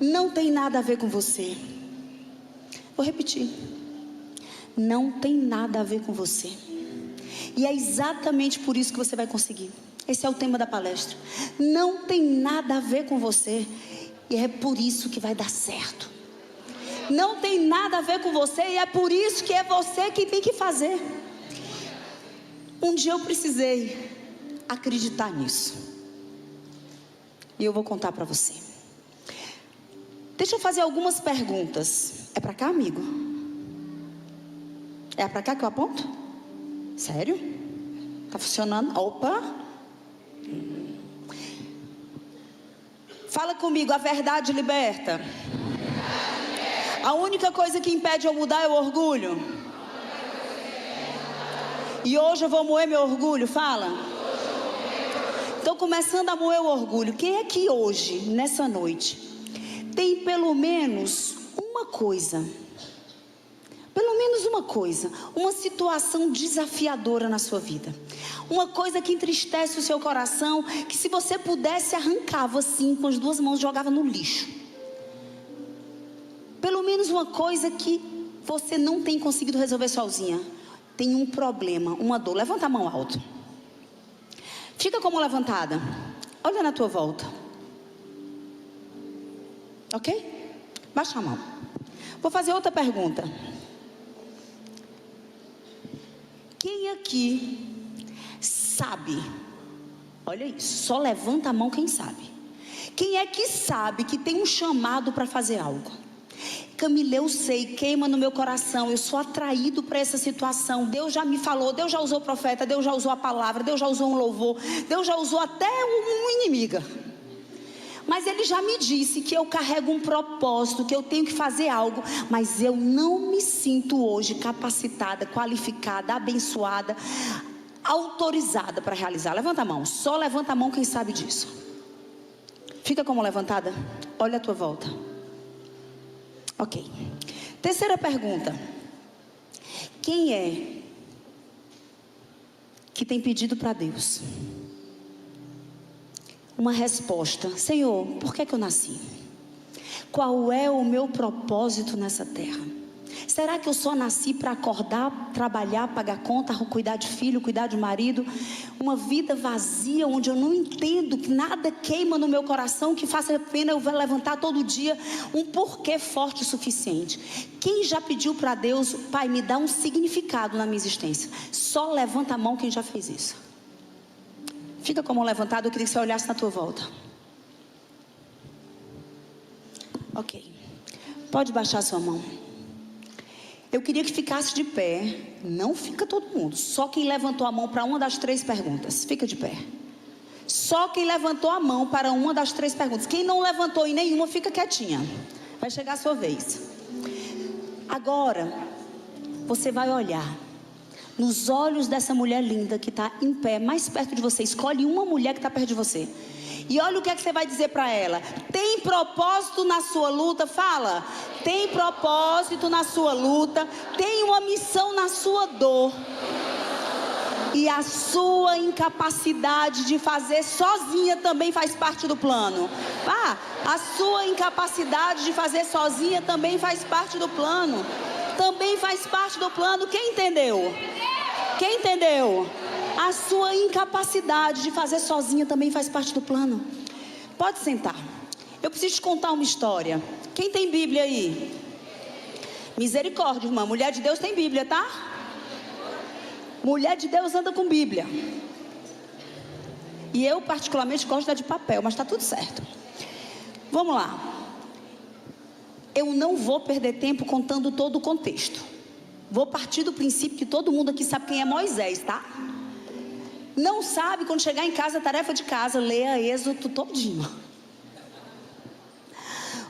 não tem nada a ver com você. Vou repetir. Não tem nada a ver com você. E é exatamente por isso que você vai conseguir. Esse é o tema da palestra. Não tem nada a ver com você. E é por isso que vai dar certo. Não tem nada a ver com você. E é por isso que é você que tem que fazer. Um dia eu precisei acreditar nisso. E eu vou contar para você. Deixa eu fazer algumas perguntas. É para cá, amigo? É para cá que eu aponto? Sério? Tá funcionando? Opa! Fala comigo, a verdade liberta. A única coisa que impede eu mudar é o orgulho. E hoje eu vou moer meu orgulho, fala. Estou começando a moer o orgulho. Quem é que hoje, nessa noite, tem pelo menos uma coisa, uma situação desafiadora na sua vida, uma coisa que entristece o seu coração, que se você pudesse arrancava assim com as duas mãos e jogava no lixo? Pelo menos uma coisa que você não tem conseguido resolver sozinha. Tem um problema, uma dor. Levanta a mão alto. Fica como levantada. Olha na tua volta. Ok? Baixa a mão. Vou fazer outra pergunta. Quem aqui sabe? Olha isso, só levanta a mão quem sabe. Quem é que sabe que tem um chamado para fazer algo? Camila, eu sei, queima no meu coração, eu sou atraído para essa situação. Deus já me falou, Deus já usou o profeta, Deus já usou a palavra, Deus já usou um louvor, Deus já usou até uma inimiga. Mas Ele já me disse que eu carrego um propósito, que eu tenho que fazer algo, mas eu não me sinto hoje capacitada, qualificada, abençoada, autorizada para realizar. Levanta a mão, só levanta a mão quem sabe disso. Fica como levantada, olha a tua volta. Ok. Terceira pergunta. Quem é que tem pedido para Deus uma resposta? Senhor, por que eu nasci? Qual é o meu propósito nessa terra? Será que eu só nasci para acordar, trabalhar, pagar conta, cuidar de filho, cuidar de marido? Uma vida vazia, onde eu não entendo, que nada queima no meu coração, que faça a pena eu levantar todo dia um porquê forte o suficiente. Quem já pediu para Deus, Pai, me dá um significado na minha existência? Só levanta a mão quem já fez isso. Fica com a mão levantada, eu queria que você olhasse na tua volta. Ok. Pode baixar sua mão. Eu queria que ficasse de pé. Não fica todo mundo. Só quem levantou a mão para uma das 3 perguntas. Fica de pé. Só quem levantou a mão para uma das 3 perguntas. Quem não levantou em nenhuma, fica quietinha. Vai chegar a sua vez. Agora, você vai olhar nos olhos dessa mulher linda que está em pé, mais perto de você. Escolhe uma mulher que está perto de você. E olha o que é que você vai dizer para ela. Tem propósito na sua luta? Fala. Tem propósito na sua luta. Tem uma missão na sua dor. E a sua incapacidade de fazer sozinha também faz parte do plano. A sua incapacidade de fazer sozinha também faz parte do plano. Também faz parte do plano. Quem entendeu? Quem entendeu? A sua incapacidade de fazer sozinha também faz parte do plano. Pode sentar. Eu preciso te contar uma história. Quem tem Bíblia aí? Misericórdia, irmã. Mulher de Deus tem Bíblia, tá? Mulher de Deus anda com Bíblia. E eu particularmente gosto da de papel, mas tá tudo certo. Vamos lá. Eu não vou perder tempo contando todo o contexto. Vou partir do princípio que todo mundo aqui sabe quem é Moisés, tá? Não sabe, quando chegar em casa, tarefa de casa, leia Êxodo todinho.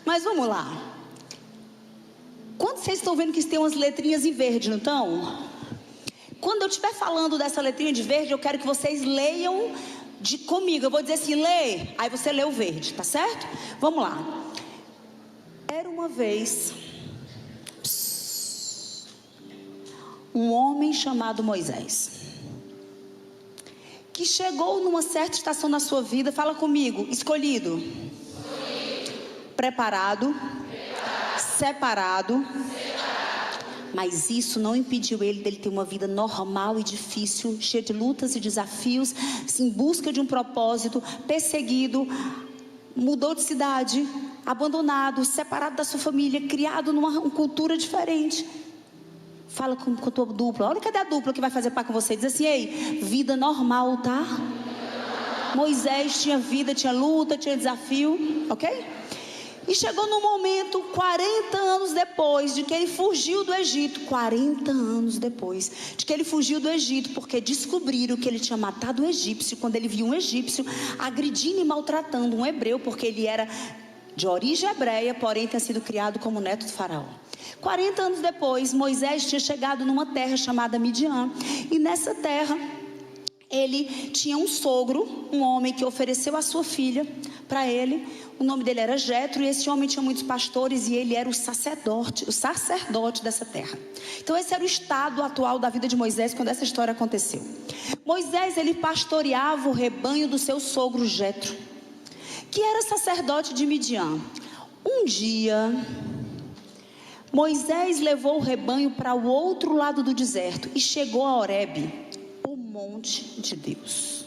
Mas vamos lá. Quando vocês estão vendo que tem umas letrinhas em verde, não estão? Quando eu estiver falando dessa letrinha de verde, eu quero que vocês leiam comigo. Eu vou dizer assim, lê. Aí você lê o verde, tá certo? Vamos lá. Era uma vez um homem chamado Moisés, que chegou numa certa estação na sua vida. Fala comigo, escolhido. preparado, separado. Mas isso não impediu ele dele ter uma vida normal e difícil, cheia de lutas e desafios, em busca de um propósito, perseguido, mudou de cidade, abandonado, separado da sua família, criado numa cultura diferente. Fala com a tua dupla, olha, cadê a dupla que vai fazer par com você? Diz assim: ei, vida normal, tá? Moisés tinha vida, tinha luta, tinha desafio, ok? E chegou no momento, 40 anos depois de que ele fugiu do Egito, 40 anos depois de que ele fugiu do Egito, porque descobriram que ele tinha matado um egípcio, quando ele viu um egípcio agredindo e maltratando um hebreu, porque ele era de origem hebreia, porém tinha sido criado como neto de Faraó. 40 anos depois, Moisés tinha chegado numa terra chamada Midian, e nessa terra ele tinha um sogro, um homem que ofereceu a sua filha para ele. O nome dele era Jetro, e esse homem tinha muitos pastores, e ele era o sacerdote dessa terra. Então esse era o estado atual da vida de Moisés quando essa história aconteceu. Moisés, ele pastoreava o rebanho do seu sogro Jetro, que era sacerdote de Midian. Um dia, Moisés levou o rebanho para o outro lado do deserto e chegou a Horebe, o monte de Deus.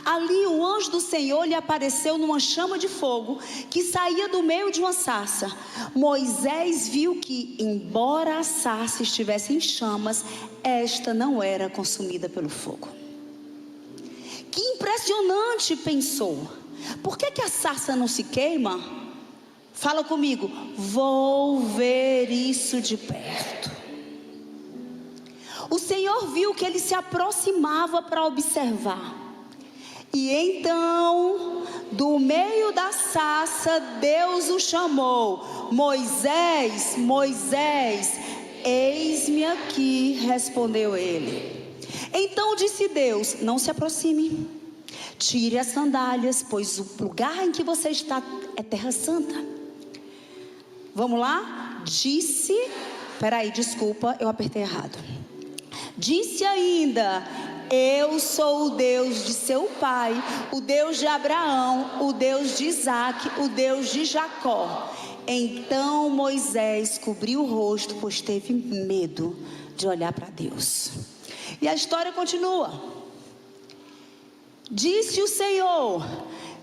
Ali o anjo do Senhor lhe apareceu numa chama de fogo que saía do meio de uma sarça. Moisés viu que, embora a sarça estivesse em chamas, esta não era consumida pelo fogo. Que impressionante, pensou. Por que a sarça não se queima? Fala comigo. Vou ver isso de perto. O Senhor viu que ele se aproximava para observar. E então, do meio da sarça, Deus o chamou: Moisés, Moisés, eis-me aqui, respondeu ele. Então disse Deus: não se aproxime, tire as sandálias, pois o lugar em que você está é terra santa. Vamos lá? Disse, peraí, desculpa, eu apertei errado. Disse ainda: eu sou o Deus de seu pai, o Deus de Abraão, o Deus de Isaque, o Deus de Jacó. Então Moisés cobriu o rosto, pois teve medo de olhar para Deus. E a história continua. Disse o Senhor: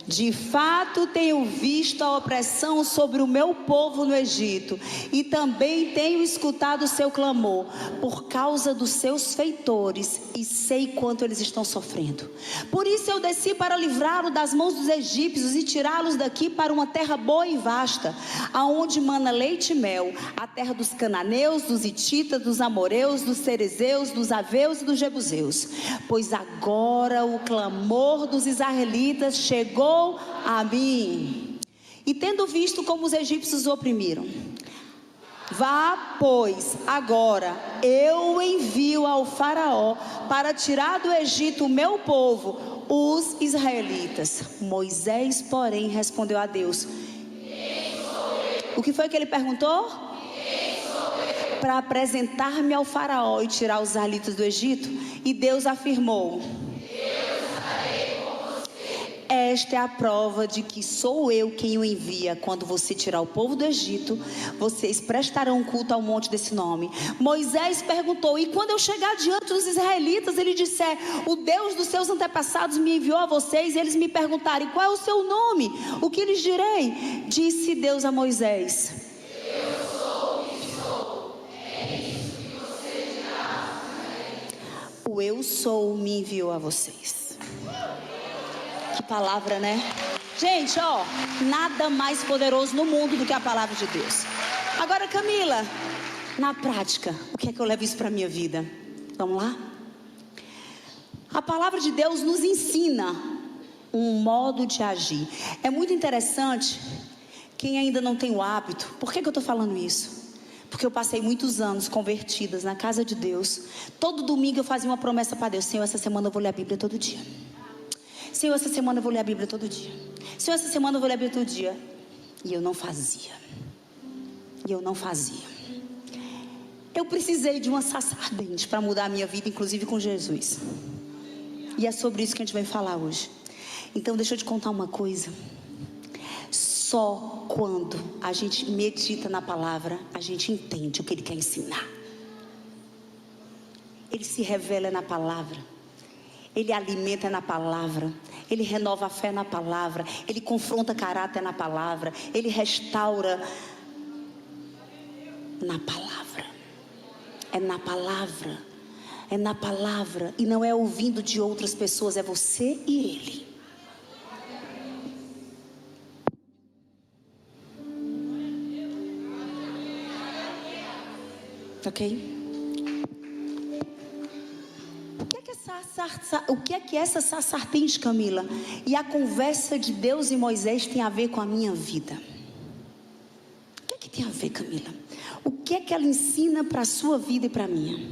de fato tenho visto a opressão sobre o meu povo no Egito, e também tenho escutado o seu clamor por causa dos seus feitores, e sei quanto eles estão sofrendo. Por isso eu desci para livrá-lo das mãos dos egípcios e tirá-los daqui para uma terra boa e vasta, aonde mana leite e mel, a terra dos cananeus, dos hititas, dos amoreus, dos cerezeus, dos aveus e dos jebuseus. Pois agora o clamor dos israelitas chegou a mim, e tendo visto como os egípcios o oprimiram, vá, pois, agora eu envio ao faraó para tirar do Egito o meu povo, os israelitas. Moisés, porém, respondeu a Deus: o que foi que ele perguntou? Para apresentar-me ao faraó e tirar os israelitas do Egito. E Deus afirmou: esta é a prova de que sou eu quem o envia. Quando você tirar o povo do Egito, vocês prestarão culto ao monte desse nome. Moisés perguntou: e quando eu chegar diante dos israelitas, ele disser: o Deus dos seus antepassados me enviou a vocês, e eles me perguntarem: qual é o seu nome? O que lhes direi? Disse Deus a Moisés: eu sou o que sou. É isso que você dirá. O eu sou me enviou a vocês. Que palavra, né? Gente, ó, nada mais poderoso no mundo do que a palavra de Deus. Agora, Camila, na prática, o que é que eu levo isso para a minha vida? Vamos lá? A palavra de Deus nos ensina um modo de agir. É muito interessante, quem ainda não tem o hábito. Por que eu estou falando isso? Porque eu passei muitos anos convertidas na casa de Deus. Todo domingo eu fazia uma promessa para Deus: Senhor, essa semana eu vou ler a Bíblia todo dia. Senhor, essa semana eu vou ler a Bíblia todo dia. Senhor, essa semana eu vou ler a Bíblia todo dia. E eu não fazia. Eu precisei de uma sarça ardente para mudar a minha vida, inclusive com Jesus. E é sobre isso que a gente vai falar hoje. Então deixa eu te contar uma coisa. Só quando a gente medita na palavra, a gente entende o que Ele quer ensinar. Ele se revela na palavra. Ele alimenta na palavra. Ele renova a fé na palavra. Ele confronta caráter na palavra. Ele restaura na palavra. É na palavra. É na palavra. E não é ouvindo de outras pessoas. É você e Ele. Ok? O que é que essa sartens, Camila, e a conversa de Deus e Moisés tem a ver com a minha vida? O que é que tem a ver, Camila? O que é que ela ensina para a sua vida e para a minha?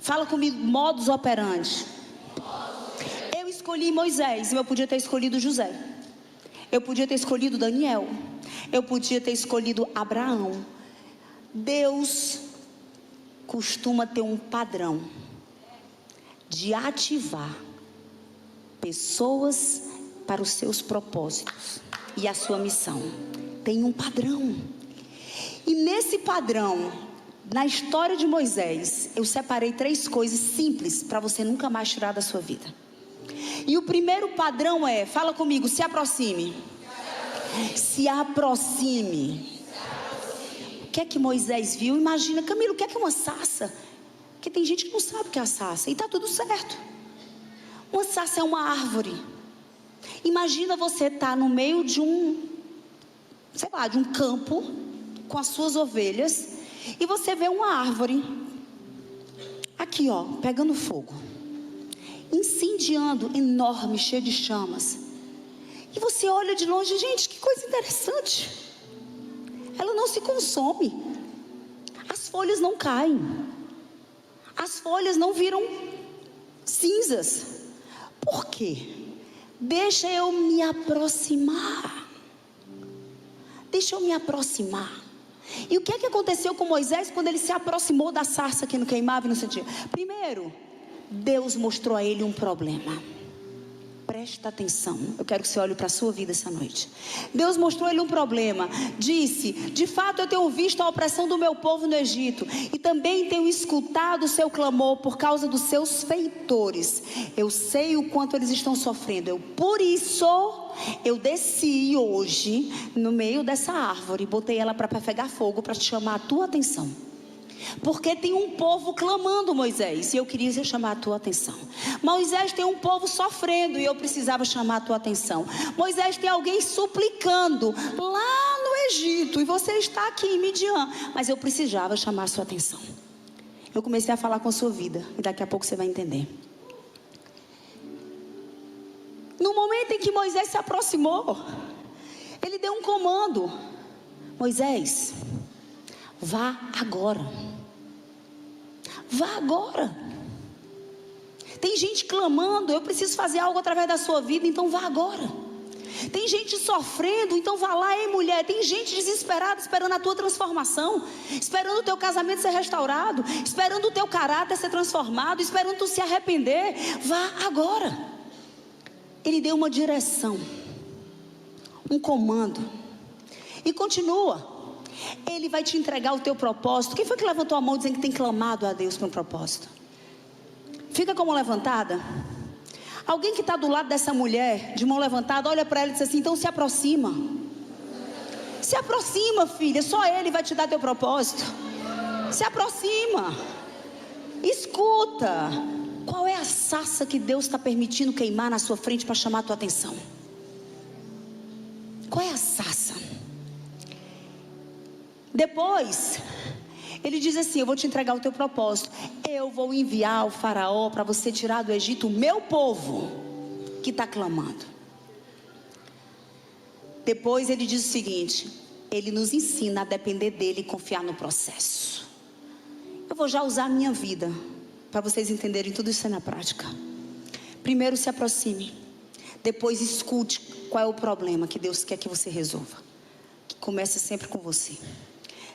Fala comigo, modus operandi. Eu escolhi Moisés, eu podia ter escolhido José. Eu podia ter escolhido Daniel. Eu podia ter escolhido Abraão. Deus costuma ter um padrão de ativar pessoas para os seus propósitos e a sua missão. Tem um padrão. E nesse padrão, na história de Moisés, eu separei 3 coisas simples para você nunca mais tirar da sua vida. E o primeiro padrão é, fala comigo, se aproxime. Se aproxime. O que é que Moisés viu? Imagina, Camila, o que é uma sarça? Porque tem gente que não sabe o que é a sarça. E está tudo certo. Uma sarça é uma árvore. Imagina você estar no meio de de um campo, com as suas ovelhas, e você vê uma árvore, aqui ó, pegando fogo, incendiando, enorme, cheia de chamas. E você olha de longe, gente, que coisa interessante. Ela não se consome. As folhas não caem. As folhas não viram cinzas. Por quê? Deixa eu me aproximar. Deixa eu me aproximar. E o que é que aconteceu com Moisés quando ele se aproximou da sarça que não queimava e não sentia? Primeiro, Deus mostrou a ele um problema. Presta atenção, eu quero que você olhe para a sua vida essa noite. Deus mostrou a ele um problema. Disse, de fato eu tenho visto a opressão do meu povo no Egito, e também tenho escutado o seu clamor por causa dos seus feitores. Eu sei o quanto eles estão sofrendo. Por isso eu desci hoje no meio dessa árvore, botei ela para pegar fogo, para te chamar a tua atenção. Porque tem um povo clamando, Moisés, e eu queria chamar a tua atenção. Moisés, tem um povo sofrendo, e eu precisava chamar a tua atenção. Moisés, tem alguém suplicando lá no Egito, e você está aqui em Midian, mas eu precisava chamar a sua atenção. Eu comecei a falar com a sua vida, e daqui a pouco você vai entender. No momento em que Moisés se aproximou, ele deu um comando: Moisés, vá agora. Vá agora. Tem gente clamando, eu preciso fazer algo através da sua vida, então vá agora. Tem gente sofrendo, então vá lá, hein, mulher. Tem gente desesperada, esperando a tua transformação, esperando o teu casamento ser restaurado, esperando o teu caráter ser transformado, esperando tu se arrepender. Vá agora. Ele deu uma direção, um comando, e continua. Ele vai te entregar o teu propósito. Quem foi que levantou a mão dizendo que tem clamado a Deus por um propósito? Fica com a mão levantada. Alguém que está do lado dessa mulher, de mão levantada, olha para ela e diz assim: então se aproxima. Se aproxima, filha. Só Ele vai te dar teu propósito. Se aproxima. Escuta. Qual é a sarça que Deus está permitindo queimar na sua frente para chamar a tua atenção? Qual é a sarça? Depois, ele diz assim: eu vou te entregar o teu propósito. Eu vou enviar o faraó para você tirar do Egito o meu povo que está clamando. Depois ele diz o seguinte: ele nos ensina a depender dele e confiar no processo. Eu vou já usar a minha vida para vocês entenderem tudo isso na prática. Primeiro, se aproxime. Depois, escute qual é o problema que Deus quer que você resolva. Que começa sempre com você.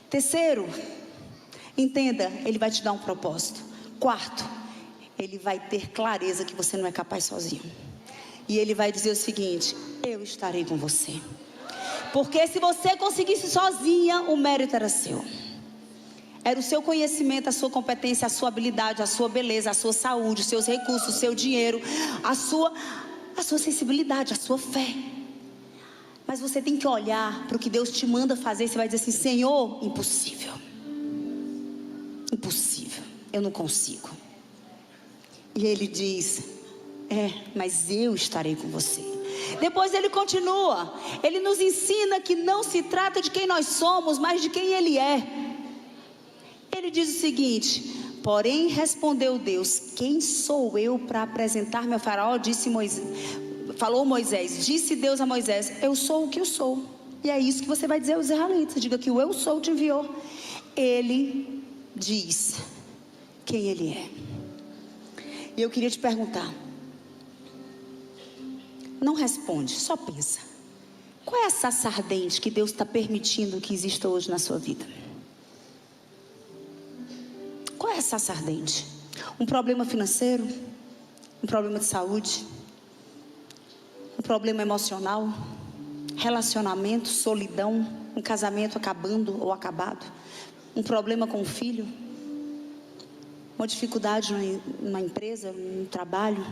Terceiro, entenda, Ele vai te dar um propósito. Quarto, Ele vai ter clareza que você não é capaz sozinho. E Ele vai dizer o seguinte: eu estarei com você. Porque se você conseguisse sozinha, o mérito era seu. Era o seu conhecimento, a sua competência, a sua habilidade, a sua beleza, a sua saúde, os seus recursos, o seu dinheiro, a sua sensibilidade, a sua fé. Mas você tem que olhar para o que Deus te manda fazer. Você vai dizer assim: Senhor, impossível. Impossível, eu não consigo. E Ele diz: mas eu estarei com você. Depois Ele continua. Ele nos ensina que não se trata de quem nós somos, mas de quem Ele é. Ele diz o seguinte: porém respondeu Deus: quem sou eu para apresentar-me ao faraó? Falou Moisés, disse Deus a Moisés: eu sou o que eu sou. E é isso que você vai dizer aos israelitas: diga que o eu sou te enviou. Ele diz quem Ele é. E eu queria te perguntar, não responde, só pensa: qual é a sarça ardente que Deus está permitindo que exista hoje na sua vida? Qual é a sarça ardente? Um problema financeiro? Um problema de saúde? Um problema emocional? Relacionamento, solidão? Um casamento acabando ou acabado? Um problema com o filho? Uma dificuldade numa empresa, num trabalho?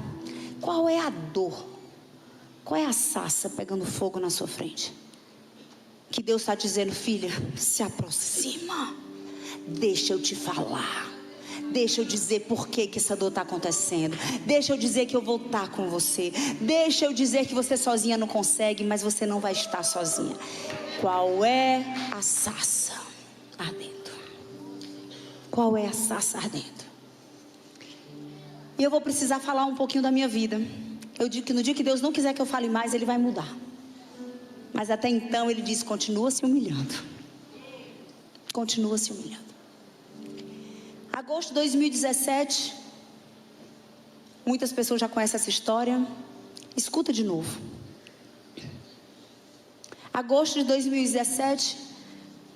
Qual é a dor? Qual é a sarça pegando fogo na sua frente? Que Deus está dizendo: filha, se aproxima. Deixa eu te falar. Deixa eu dizer por que essa dor está acontecendo. Deixa eu dizer que eu vou estar com você. Deixa eu dizer que você sozinha não consegue, mas você não vai estar sozinha. Qual é a sarça ardendo? Qual é a sarça ardendo? E eu vou precisar falar um pouquinho da minha vida. Eu digo que no dia que Deus não quiser que eu fale mais, Ele vai mudar. Mas até então Ele diz: continua se humilhando. Continua se humilhando. Agosto de 2017. Muitas pessoas já conhecem essa história. Escuta de novo. Agosto de 2017,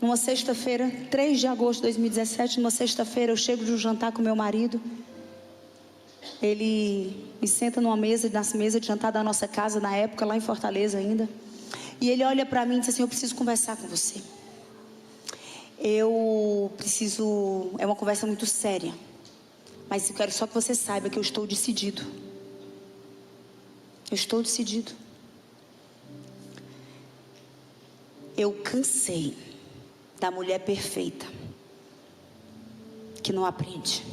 numa sexta-feira, 3 de agosto de 2017, numa sexta-feira, eu chego de um jantar com meu marido. Ele me senta numa mesa de jantar da nossa casa, na época, lá em Fortaleza ainda. E ele olha para mim e diz assim: eu preciso conversar com você. É uma conversa muito séria. Mas eu quero só que você saiba que eu estou decidido. Eu estou decidido. Eu cansei da mulher perfeita que não aprende.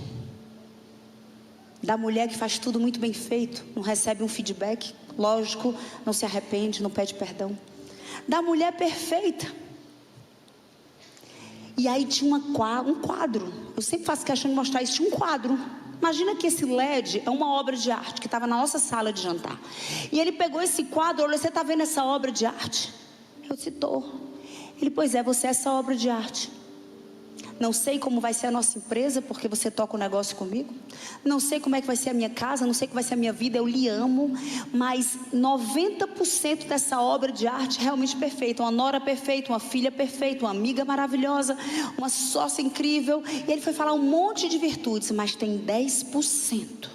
Da mulher que faz tudo muito bem feito, não recebe um feedback, lógico, não se arrepende, não pede perdão. Da mulher perfeita. E aí tinha um quadro. Eu sempre faço questão de mostrar isso. Tinha um quadro. Imagina que esse LED é uma obra de arte que estava na nossa sala de jantar. E ele pegou esse quadro, olha: você está vendo essa obra de arte? Eu disse: estou. Ele: pois é, você é essa obra de arte. Não sei como vai ser a nossa empresa, porque você toca um negócio comigo. Não sei como é que vai ser a minha casa, não sei como vai ser a minha vida, eu lhe amo. Mas 90% dessa obra de arte é realmente perfeita. Uma nora perfeita, uma filha perfeita, uma amiga maravilhosa, uma sócia incrível. E ele foi falar um monte de virtudes, mas tem 10%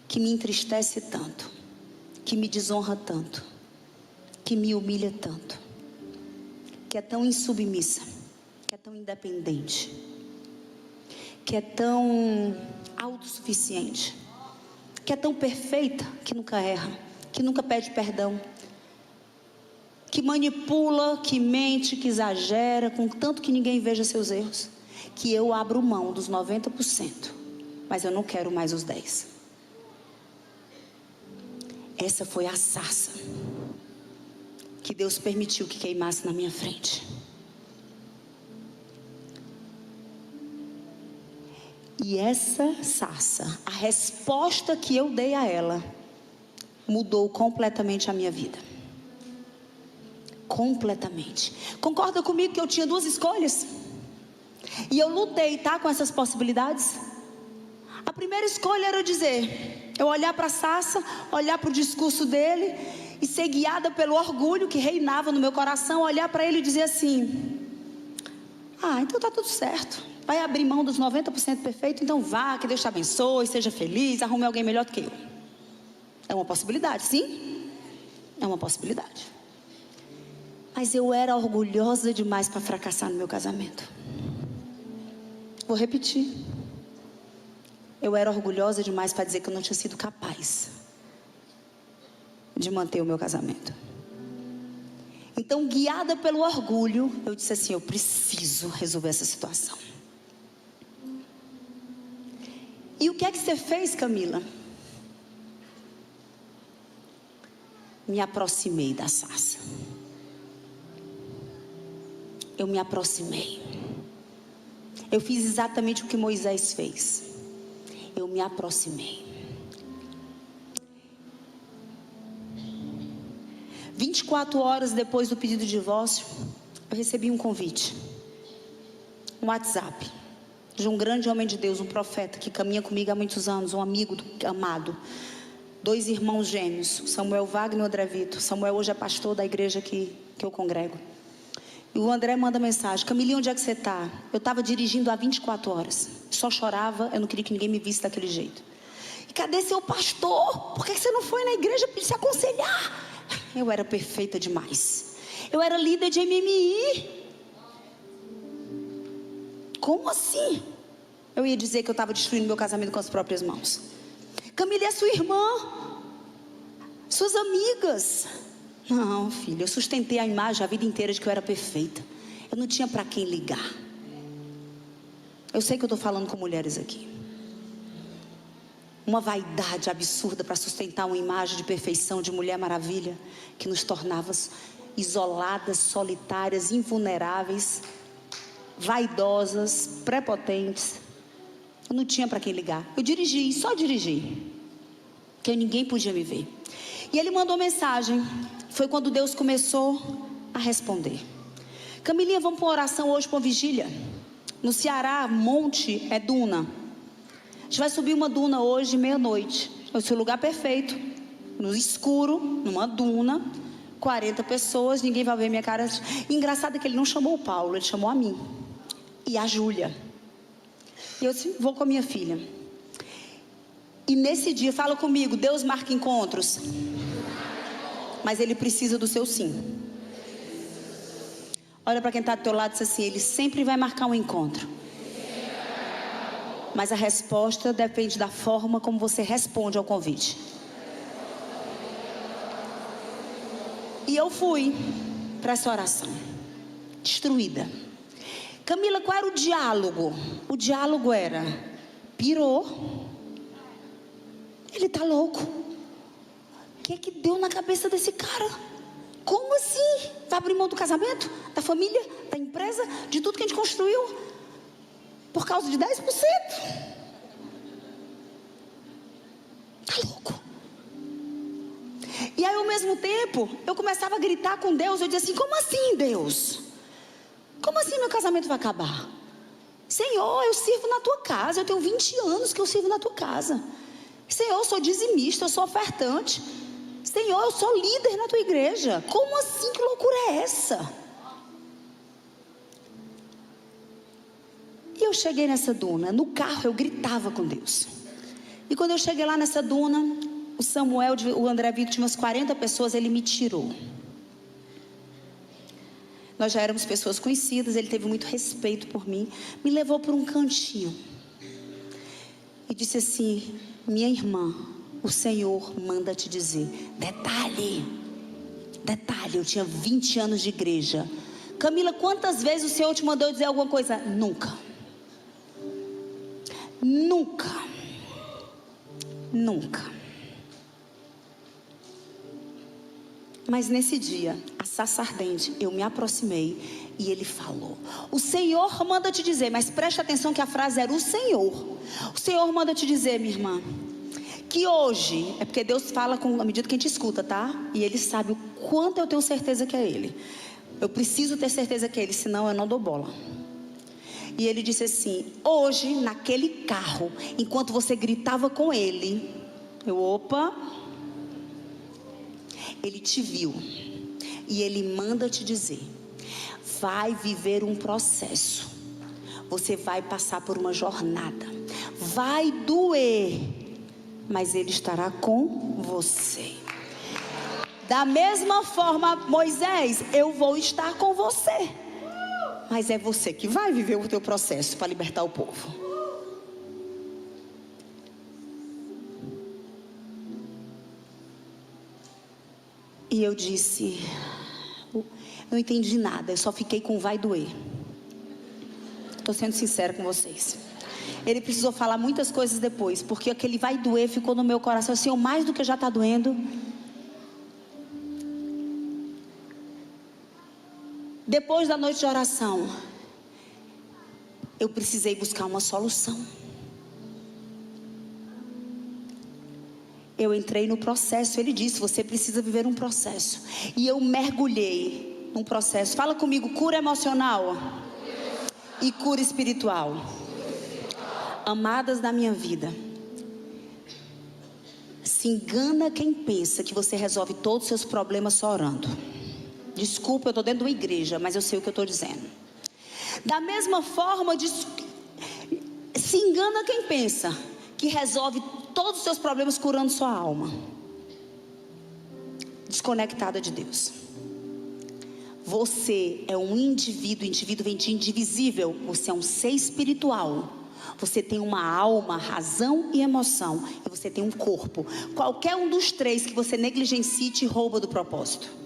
que me entristece tanto, que me desonra tanto, que me humilha tanto, que é tão insubmissa, que é tão independente, que é tão autossuficiente, que é tão perfeita, que nunca erra, que nunca pede perdão, que manipula, que mente, que exagera, contanto que ninguém veja seus erros, que eu abro mão dos 90%, mas eu não quero mais os 10%. Essa foi a sarça que Deus permitiu que queimasse na minha frente. E essa sarça, a resposta que eu dei a ela, mudou completamente a minha vida. Completamente. Concorda comigo que eu tinha 2 escolhas? E eu lutei, tá, com essas possibilidades. A primeira escolha era eu olhar para a sarça, olhar para o discurso dele e ser guiada pelo orgulho que reinava no meu coração, olhar para ele e dizer assim: então tá tudo certo. Vai abrir mão dos 90% perfeito, então vá, que Deus te abençoe, seja feliz, arrume alguém melhor do que eu. É uma possibilidade, sim? É uma possibilidade. Mas eu era orgulhosa demais para fracassar no meu casamento. Vou repetir. Eu era orgulhosa demais para dizer que eu não tinha sido capaz de manter o meu casamento. Então, guiada pelo orgulho, eu disse assim: eu preciso resolver essa situação. E o que é que você fez, Camila? Me aproximei da sarça. Eu me aproximei. Eu fiz exatamente o que Moisés fez. Eu me aproximei. 24 horas depois do pedido de divórcio, eu recebi um convite, um WhatsApp, de um grande homem de Deus, um profeta que caminha comigo há muitos anos, um amigo amado, 2 irmãos gêmeos, Samuel Wagner e André Vitor. Samuel hoje é pastor da igreja que eu congrego. E o André manda mensagem: Camilinha, onde é que você está? Eu estava dirigindo há 24 horas, só chorava, eu não queria que ninguém me visse daquele jeito. E cadê seu pastor? Por que você não foi na igreja para ele se aconselhar? Eu era perfeita demais. Eu era líder de MMI. Como assim? Eu ia dizer que eu estava destruindo meu casamento com as próprias mãos. Camila é sua irmã, suas amigas. Não, filho, eu sustentei a imagem a vida inteira de que eu era perfeita. Eu não tinha para quem ligar. Eu sei que eu estou falando com mulheres aqui. Uma vaidade absurda para sustentar uma imagem de perfeição, de Mulher Maravilha, que nos tornava isoladas, solitárias, invulneráveis, vaidosas, prepotentes. Eu não tinha para quem ligar. Eu dirigi, só dirigi, porque ninguém podia me ver. E ele mandou mensagem. Foi quando Deus começou a responder. Camilinha, vamos para uma oração hoje, para uma vigília. No Ceará, monte é duna. A gente vai subir uma duna hoje, meia-noite. É o seu lugar perfeito. No escuro, numa duna. 40 pessoas, ninguém vai ver minha cara. E engraçado é que ele não chamou o Paulo, ele chamou a mim. E a Júlia. E eu disse: vou com a minha filha. E nesse dia, fala comigo, Deus marca encontros. Mas Ele precisa do seu sim. Olha para quem está do teu lado e diz assim: Ele sempre vai marcar um encontro. Mas a resposta depende da forma como você responde ao convite. E eu fui para essa oração, destruída. Camila, qual era o diálogo? O diálogo era: pirou. Ele está louco. O que é que deu na cabeça desse cara? Como assim? Vai abrir mão do casamento, da família, da empresa, de tudo que a gente construiu, por causa de 10%? Está louco. E aí, ao mesmo tempo, eu começava a gritar com Deus. Eu dizia assim: como assim, Deus? Como assim meu casamento vai acabar? Senhor, eu sirvo na tua casa. Eu tenho 20 anos que eu sirvo na tua casa. Senhor, eu sou dizimista, eu sou ofertante. Senhor, eu sou líder na tua igreja. Como assim? Que loucura é essa? E eu cheguei nessa duna. No carro eu gritava com Deus. E quando eu cheguei lá nessa duna, o Samuel, o André Vitor, tinha umas 40 pessoas. Ele me tirou. Nós já éramos pessoas conhecidas. Ele teve muito respeito por mim. Me levou por um cantinho e disse assim: minha irmã, o Senhor manda te dizer. Detalhe, eu tinha 20 anos de igreja. Camila, quantas vezes o Senhor te mandou dizer alguma coisa? Nunca. Mas nesse dia, a sarça ardente, eu me aproximei e ele falou: o Senhor manda te dizer. Mas preste atenção que a frase era: o Senhor manda te dizer, minha irmã, que hoje, é porque Deus fala à medida que a gente escuta, tá? E Ele sabe o quanto eu tenho certeza que é Ele. Eu preciso ter certeza que é Ele, senão eu não dou bola. E Ele disse assim: hoje, naquele carro, enquanto você gritava com Ele, Ele te viu. E Ele manda te dizer: vai viver um processo. Você vai passar por uma jornada. Vai doer, mas Ele estará com você. Da mesma forma, Moisés, eu vou estar com você. Mas é você que vai viver o teu processo para libertar o povo. E eu disse, eu não entendi nada, eu só fiquei com vai doer. Estou sendo sincera com vocês. Ele precisou falar muitas coisas depois, porque aquele vai doer ficou no meu coração, assim, mais do que já está doendo. Depois da noite de oração, eu precisei buscar uma solução. Eu entrei no processo, ele disse, você precisa viver um processo. E eu mergulhei num processo. Fala comigo, cura emocional e cura espiritual. Amadas da minha vida, se engana quem pensa que você resolve todos os seus problemas só orando. Desculpa, eu estou dentro de uma igreja, mas eu sei o que eu estou dizendo. Da mesma forma, se engana quem pensa que resolve todos os seus problemas curando sua alma. Desconectada de Deus. Você é um indivíduo, indivíduo vem de indivisível. Você é um ser espiritual. Você tem uma alma, razão e emoção. E você tem um corpo. Qualquer um dos três que você negligencie te rouba do propósito.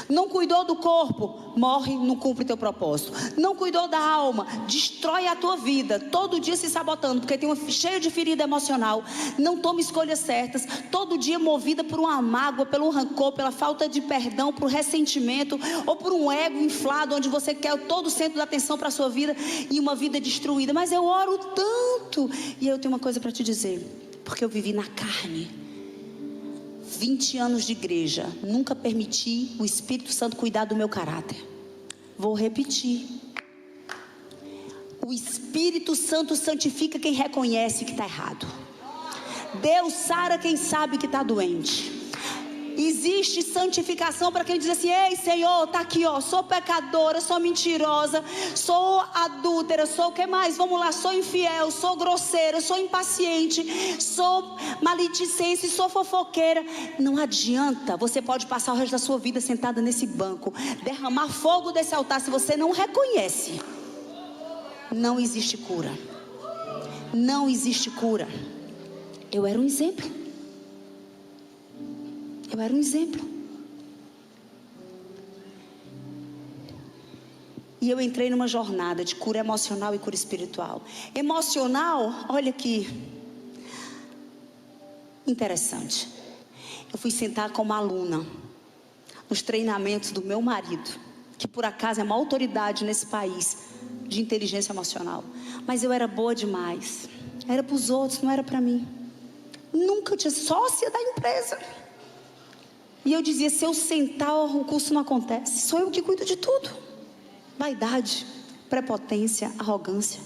Não cuidou do corpo, morre, não cumpre teu propósito. Não cuidou da alma, destrói a tua vida, todo dia se sabotando, porque tem cheio de ferida emocional. Não toma escolhas certas, todo dia movida por uma mágoa, pelo rancor, pela falta de perdão, por ressentimento, ou por um ego inflado, onde você quer todo o centro da atenção para a sua vida, e uma vida destruída. Mas eu oro tanto, e eu tenho uma coisa para te dizer, porque eu vivi na carne. 20 anos de igreja, nunca permiti o Espírito Santo cuidar do meu caráter. Vou repetir. O Espírito Santo santifica quem reconhece que está errado. Deus sara quem sabe que está doente. Existe santificação para quem diz assim, ei Senhor, está aqui ó, sou pecadora, sou mentirosa, sou adúltera, sou o que mais? Vamos lá, sou infiel, sou grosseira, sou impaciente, sou maledicente, sou fofoqueira. Não adianta, você pode passar o resto da sua vida sentada nesse banco, derramar fogo desse altar, se você não reconhece, não existe cura. Não existe cura. Eu era um exemplo. Eu era um exemplo. E eu entrei numa jornada de cura emocional e cura espiritual. Emocional, olha que interessante. Eu fui sentar como aluna nos treinamentos do meu marido, que por acaso é uma autoridade nesse país de inteligência emocional. Mas eu era boa demais. Era para os outros, não era para mim. Nunca tinha sócia da empresa. E eu dizia, se eu sentar, o curso não acontece. Sou eu que cuido de tudo. Vaidade, prepotência, arrogância.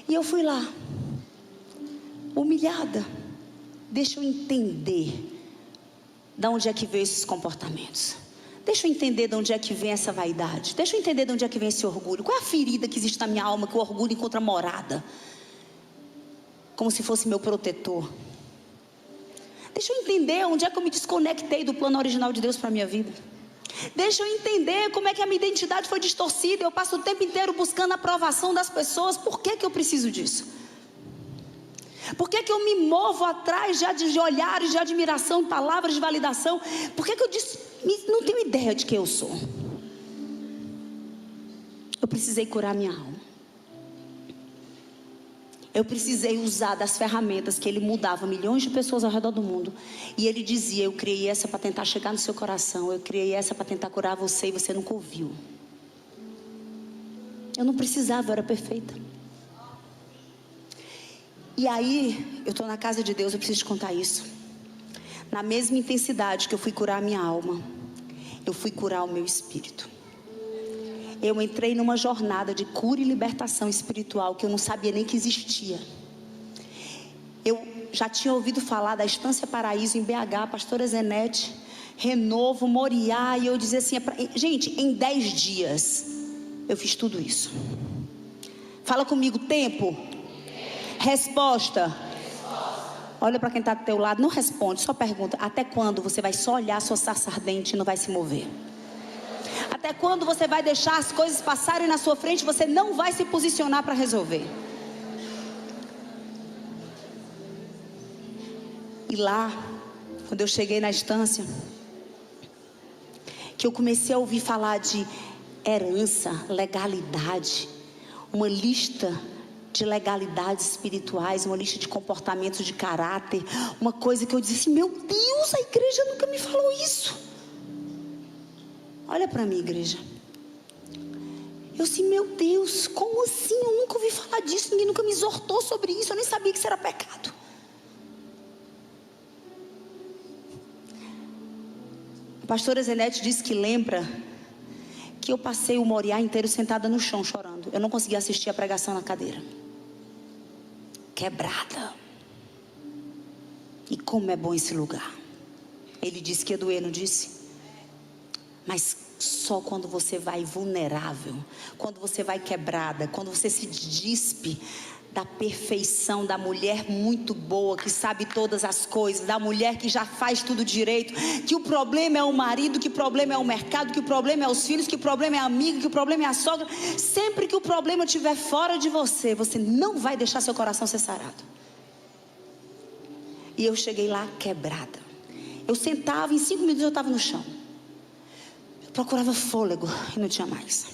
E eu fui lá, humilhada. Deixa eu entender de onde é que veio esses comportamentos. Deixa eu entender de onde é que vem essa vaidade. Deixa eu entender de onde é que vem esse orgulho. Qual é a ferida que existe na minha alma que o orgulho encontra morada? Como se fosse meu protetor. Deixa eu entender onde é que eu me desconectei do plano original de Deus para a minha vida. Deixa eu entender como é que a minha identidade foi distorcida. Eu passo o tempo inteiro buscando a aprovação das pessoas. Por que eu preciso disso? Por que eu me movo atrás de olhares de admiração, de palavras de validação? Por que eu não tenho ideia de quem eu sou? Eu precisei curar minha alma. Eu precisei usar das ferramentas que ele mudava milhões de pessoas ao redor do mundo. E ele dizia, eu criei essa para tentar chegar no seu coração. Eu criei essa para tentar curar você e você nunca ouviu. Eu não precisava, eu era perfeita. E aí, eu estou na casa de Deus, eu preciso te contar isso. Na mesma intensidade que eu fui curar a minha alma, eu fui curar o meu espírito. Eu entrei numa jornada de cura e libertação espiritual que eu não sabia nem que existia. Eu já tinha ouvido falar da Estância Paraíso em BH, pastora Zenete, Renovo, Moriá, e eu dizia assim, gente, em 10 dias eu fiz tudo isso. Fala comigo, tempo, resposta, Olha para quem está do teu lado, não responde, só pergunta: até quando você vai só olhar a sua sarça ardente e não vai se mover? Até quando você vai deixar as coisas passarem na sua frente e você não vai se posicionar para resolver? E lá, quando eu cheguei na instância, que eu comecei a ouvir falar de herança, legalidade, uma lista de legalidades espirituais, uma lista de comportamentos de caráter, uma coisa que eu disse assim: meu Deus, a igreja nunca me falou isso. Olha para mim, igreja. Eu disse: meu Deus, como assim? Eu nunca ouvi falar disso, ninguém nunca me exortou sobre isso, eu nem sabia que isso era pecado. A pastora Zenete disse que lembra que eu passei o Moriá inteiro sentada no chão chorando. Eu não conseguia assistir a pregação na cadeira. Quebrada. E como é bom esse lugar. Ele disse que ia doer, não disse? Mas só quando você vai vulnerável, quando você vai quebrada, quando você se despe da perfeição da mulher muito boa, que sabe todas as coisas, da mulher que já faz tudo direito, que o problema é o marido, que o problema é o mercado, que o problema é os filhos, que o problema é a amiga, que o problema é a sogra. Sempre que o problema estiver fora de você, você não vai deixar seu coração ser sarado. E eu cheguei lá quebrada. Eu sentava, em 5 minutos eu estava no chão. Eu procurava fôlego e não tinha mais.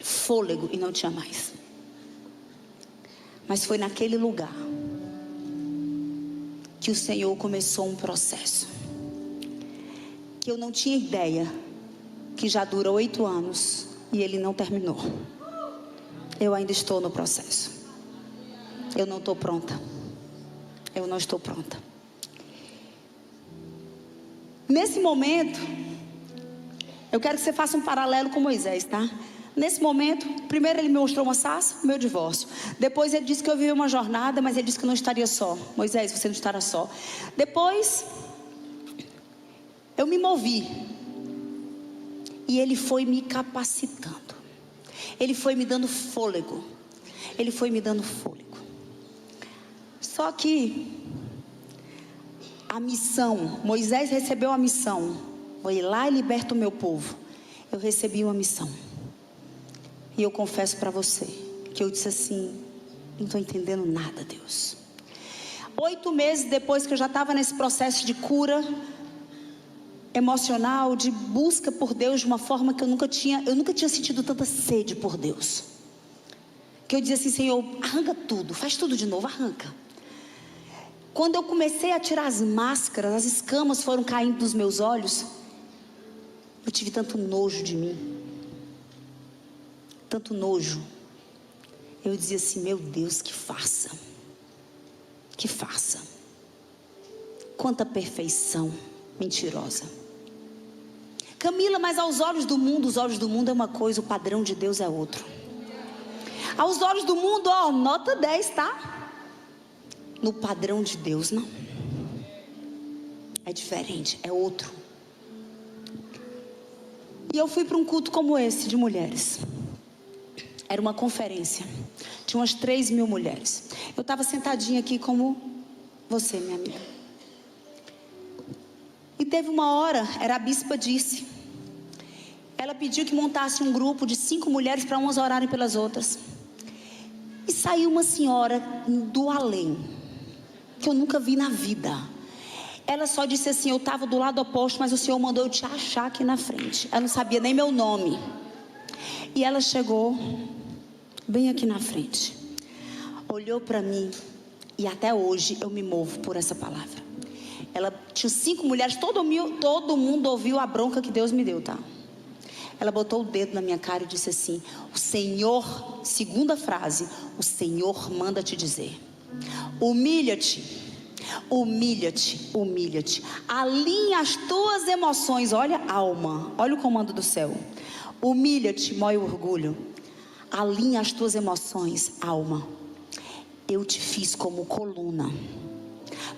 Fôlego e não tinha mais. Mas foi naquele lugar que o Senhor começou um processo que eu não tinha ideia, que já dura 8 anos e ele não terminou. Eu ainda estou no processo. Eu não estou pronta. Eu não estou pronta. Nesse momento, eu quero que você faça um paralelo com Moisés, tá? Nesse momento, primeiro ele me mostrou uma sarça, meu divórcio. Depois ele disse que eu vivi uma jornada, mas ele disse que eu não estaria só. Moisés, você não estará só. Depois, eu me movi. E ele foi me capacitando. Ele foi me dando fôlego. Ele foi me dando fôlego. Só que a missão, Moisés recebeu a missão. Foi lá e liberta o meu povo. Eu recebi uma missão. E eu confesso para você que eu disse assim: não estou entendendo nada, Deus. 8 meses depois que eu já estava nesse processo de cura emocional, de busca por Deus de uma forma que eu nunca tinha sentido tanta sede por Deus. Que eu dizia assim: Senhor, arranca tudo, faz tudo de novo, arranca. Quando eu comecei a tirar as máscaras, as escamas foram caindo dos meus olhos. Eu tive tanto nojo de mim. Tanto nojo. Eu dizia assim: meu Deus, que farsa. Que farsa. Quanta perfeição mentirosa. Camila, mas aos olhos do mundo, os olhos do mundo é uma coisa, o padrão de Deus é outro. Aos olhos do mundo, ó, nota 10, tá? No padrão de Deus, não. É diferente, é outro. E eu fui para um culto como esse, de mulheres. Era uma conferência. Tinha umas 3.000 mulheres. Eu estava sentadinha aqui como você, minha amiga. E teve uma hora, era a bispa disse. Ela pediu que montasse um grupo de 5 mulheres para umas orarem pelas outras. E saiu uma senhora do além, que eu nunca vi na vida. Ela só disse assim: eu estava do lado oposto, mas o Senhor mandou eu te achar aqui na frente. Ela não sabia nem meu nome. E ela chegou bem aqui na frente, olhou para mim, e até hoje eu me movo por essa palavra. Ela tinha 5 mulheres, todo mundo ouviu a bronca que Deus me deu, tá? Ela botou o dedo na minha cara e disse assim: o Senhor, segunda frase, o Senhor manda te dizer: humilha-te, humilha-te, humilha-te, alinha as tuas emoções. Olha a alma, olha o comando do céu. Humilha-te, mói o orgulho, alinha as tuas emoções, alma. Eu te fiz como coluna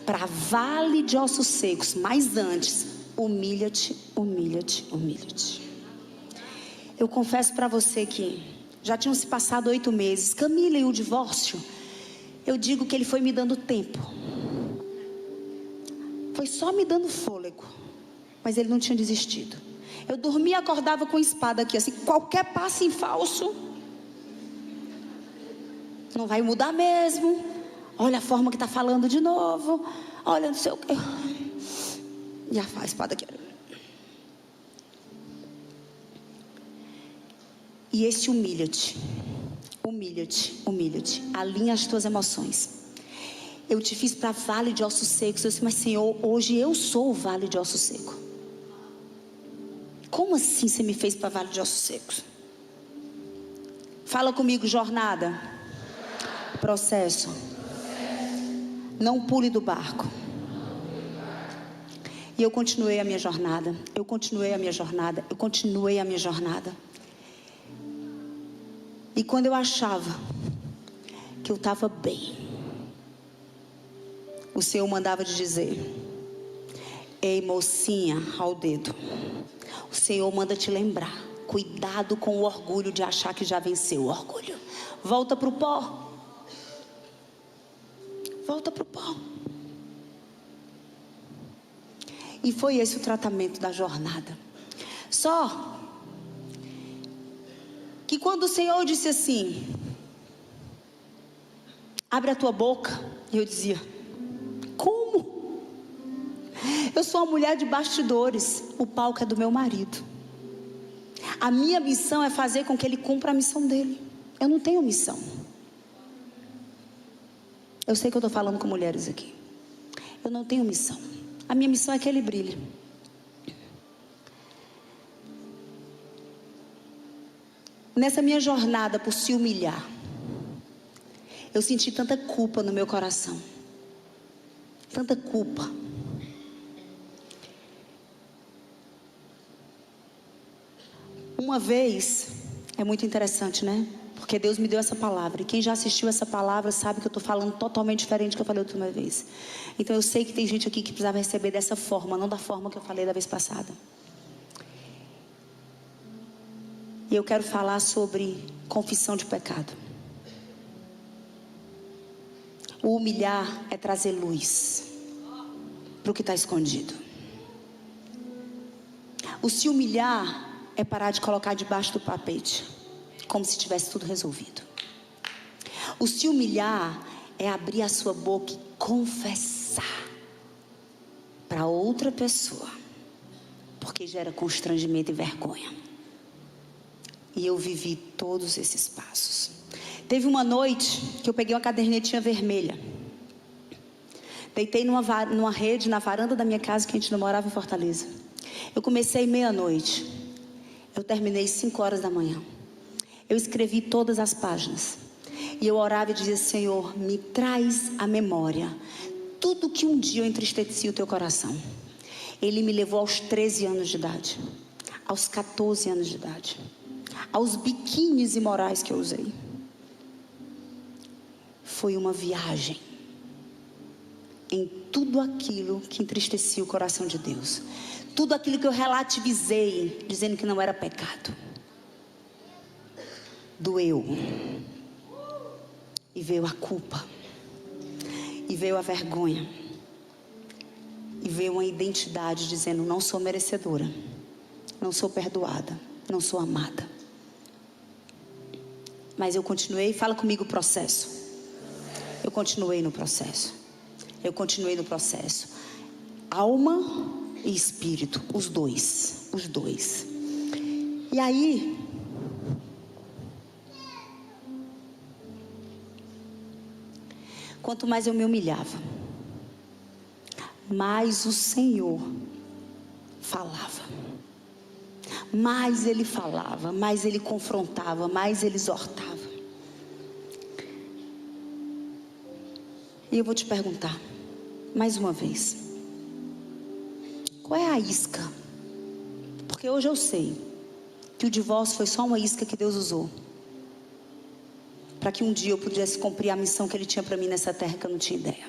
para vale de ossos secos, mas antes, humilha-te, humilha-te, humilha-te. Eu confesso para você que já tinham se passado 8 meses. Camila, e o divórcio? Eu digo que ele foi me dando tempo. foi só me dando fôlego, mas ele não tinha desistido. Eu dormia e acordava com a espada aqui, assim, qualquer passo em falso, não vai mudar mesmo. Olha a forma que está falando de novo, olha não sei o que. E a espada aqui. E esse humilha-te, humilha-te, humilha-te, alinha as tuas emoções. Eu te fiz para vale de ossos secos. Eu disse, mas Senhor, hoje eu sou o vale de ossos secos. Como assim você me fez para vale de ossos secos? Fala comigo, jornada, processo. Não pule do barco. E eu continuei a minha jornada. Eu continuei a minha jornada. Eu continuei a minha jornada. E quando eu achava que eu estava bem, o Senhor mandava de dizer: ei, mocinha, ao dedo, o Senhor manda te lembrar, cuidado com o orgulho de achar que já venceu o orgulho. Volta para o pó. Volta para o pó. E foi esse o tratamento da jornada. Só que quando o Senhor disse assim: abre a tua boca, eu dizia: como? Eu sou uma mulher de bastidores, o palco é do meu marido. A minha missão é fazer com que ele cumpra a missão dele. Eu não tenho missão. Eu sei que eu estou falando com mulheres aqui. Eu não tenho missão. A minha missão é que ele brilhe. Nessa minha jornada por se humilhar, eu senti tanta culpa no meu coração. Tanta culpa. Uma vez, é muito interessante, né? Porque Deus me deu essa palavra. E quem já assistiu essa palavra sabe que eu estou falando totalmente diferente do que eu falei da última vez. Então eu sei que tem gente aqui que precisava receber dessa forma, não da forma que eu falei da vez passada. E eu quero falar sobre confissão de pecado. O humilhar é trazer luz para o que está escondido. O se humilhar é parar de colocar debaixo do tapete, como se tivesse tudo resolvido. O se humilhar é abrir a sua boca e confessar para outra pessoa, porque gera constrangimento e vergonha. E eu vivi todos esses passos. Teve uma noite que eu peguei uma cadernetinha vermelha, deitei numa rede na varanda da minha casa, que a gente não morava em Fortaleza. Eu comecei meia-noite, eu terminei 5 horas da manhã. Eu escrevi todas as páginas. E eu orava e dizia: Senhor, me traz à memória tudo que um dia eu entristeci o teu coração. Ele me levou aos 13 anos de idade, aos 14 anos de idade, aos biquínis imorais que eu usei. Foi uma viagem em tudo aquilo que entristecia o coração de Deus. Tudo aquilo que eu relativizei, dizendo que não era pecado. Doeu. E veio a culpa. E veio a vergonha. E veio uma identidade dizendo: não sou merecedora. Não sou perdoada. Não sou amada. Mas eu continuei. Fala comigo o processo. Eu continuei no processo. Eu continuei no processo. Alma e espírito, os dois. E aí, quanto mais eu me humilhava, mais o Senhor falava. Mais Ele falava, mais Ele confrontava, mais Ele exortava. E eu vou te perguntar, mais uma vez: qual é a isca? Porque hoje eu sei que o divórcio foi só uma isca que Deus usou para que um dia eu pudesse cumprir a missão que Ele tinha para mim nessa terra, que eu não tinha ideia.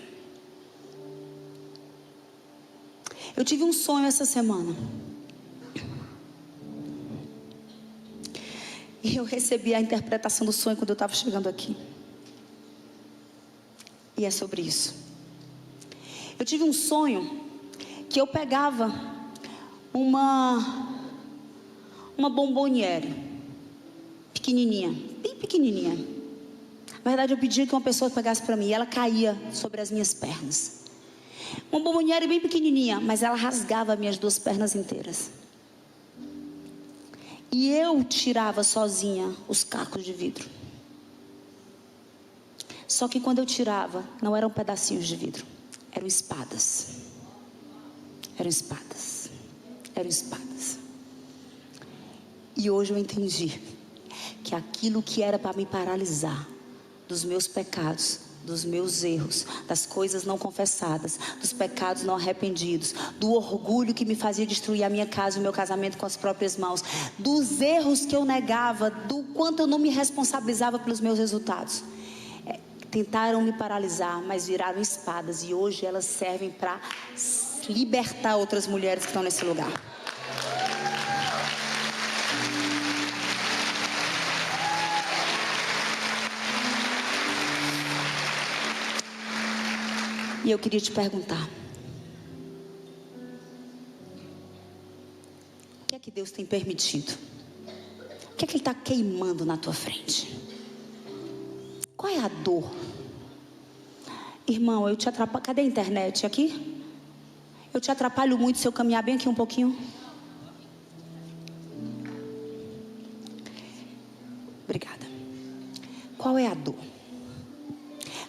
Eu tive um sonho essa semana. E eu recebi a interpretação do sonho quando eu estava chegando aqui. E é sobre isso. Eu tive um sonho que eu pegava uma bomboniere pequenininha, bem pequenininha. Na verdade, eu pedia que uma pessoa pegasse para mim e ela caía sobre as minhas pernas. Uma bomboniere bem pequenininha, mas ela rasgava minhas 2 pernas inteiras. E eu tirava sozinha os cacos de vidro. Só que quando eu tirava, não eram pedacinhos de vidro, eram espadas. Eram espadas. Eram espadas. E hoje eu entendi que aquilo que era para me paralisar, dos meus pecados, dos meus erros, das coisas não confessadas, dos pecados não arrependidos, do orgulho que me fazia destruir a minha casa e o meu casamento com as próprias mãos, dos erros que eu negava, do quanto eu não me responsabilizava pelos meus resultados. Tentaram me paralisar, mas viraram espadas, e hoje elas servem para libertar outras mulheres que estão nesse lugar. E eu queria te perguntar: o que é que Deus tem permitido? O que é que Ele está queimando na tua frente? Qual é a dor? Irmão, eu te atrapalho. Cadê a internet aqui? Eu te atrapalho muito se eu caminhar bem aqui um pouquinho? Obrigada. Qual é a dor?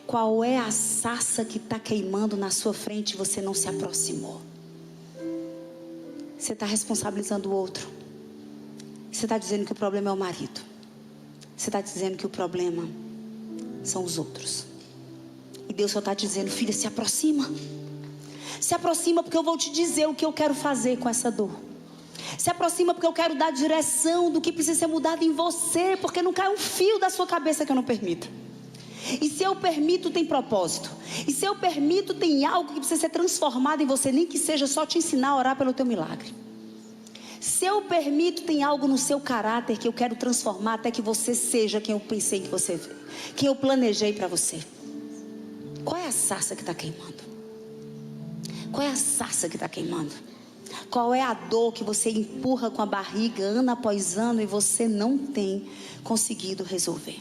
Qual é a sarça que está queimando na sua frente e você não se aproximou? Você está responsabilizando o outro. Você está dizendo que o problema é o marido. Você está dizendo que o problema são os outros. E Deus só está dizendo: filha, se aproxima. Se aproxima, porque eu vou te dizer o que eu quero fazer com essa dor. Se aproxima, porque eu quero dar direção do que precisa ser mudado em você, porque não cai um fio da sua cabeça que eu não permita. E se eu permito, tem propósito. E se eu permito, tem algo que precisa ser transformado em você, nem que seja só te ensinar a orar pelo teu milagre. Se eu permito, tem algo no seu caráter que eu quero transformar até que você seja quem eu pensei que você, quem eu planejei para você. Qual é a sarça que está queimando? Qual é a sarça que está queimando? Qual é a dor que você empurra com a barriga ano após ano e você não tem conseguido resolver?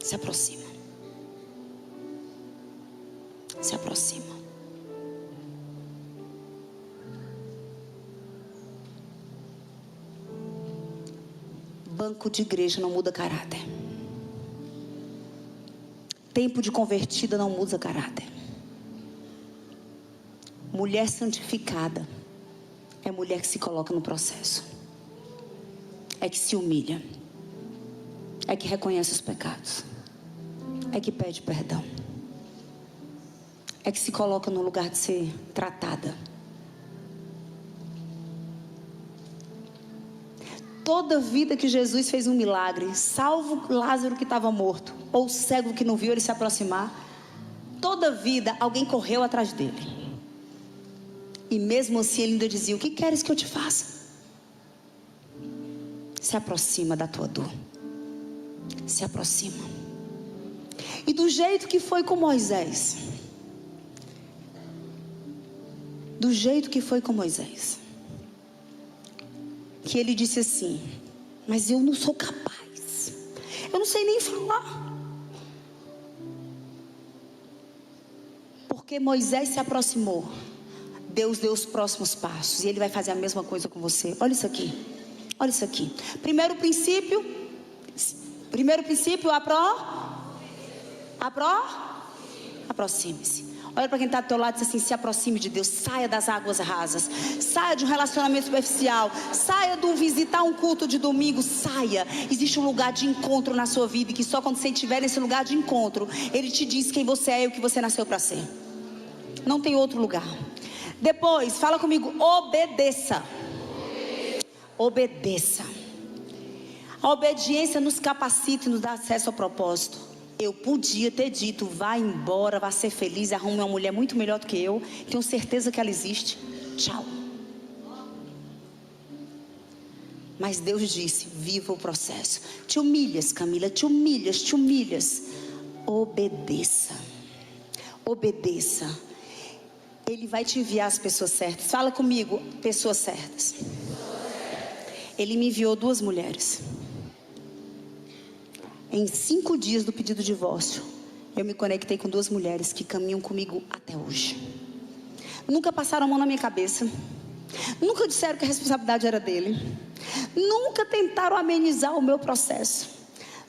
Se aproxima. Se aproxima. Banco de igreja não muda caráter. Tempo de convertida não muda caráter. Mulher santificada é mulher que se coloca no processo. É que se humilha. É que reconhece os pecados. É que pede perdão. É que se coloca no lugar de ser tratada. Toda vida que Jesus fez um milagre, salvo Lázaro que estava morto, ou o cego que não viu ele se aproximar, toda vida alguém correu atrás dele. E mesmo assim ele ainda dizia: o que queres que eu te faça? Se aproxima da tua dor. Se aproxima. E do jeito que foi com Moisés, do jeito que foi com Moisés, que ele disse assim: mas eu não sou capaz, eu não sei nem falar. Porque Moisés se aproximou, Deus deu os próximos passos, e Ele vai fazer a mesma coisa com você. Olha isso aqui, olha isso aqui. Primeiro princípio, aproxime-se. Olha para quem está do teu lado e diz assim: se aproxime de Deus. Saia das águas rasas. Saia de um relacionamento superficial. Saia do visitar um culto de domingo. Saia. Existe um lugar de encontro na sua vida, e que só quando você estiver nesse lugar de encontro, Ele te diz quem você é e o que você nasceu para ser. Não tem outro lugar. Depois, fala comigo: obedeça. Obedeça. A obediência nos capacita e nos dá acesso ao propósito. Eu podia ter dito: vá embora, vá ser feliz, arrume uma mulher muito melhor do que eu, tenho certeza que ela existe, tchau. Mas Deus disse: viva o processo. Te humilhas, Camila, te humilhas. Obedeça. Obedeça. Ele vai te enviar as pessoas certas. Fala comigo, pessoas certas. Ele me enviou 2 mulheres. Em 5 dias do pedido de divórcio, eu me conectei com 2 mulheres que caminham comigo até hoje. Nunca passaram a mão na minha cabeça. Nunca disseram que a responsabilidade era dele. Nunca tentaram amenizar o meu processo.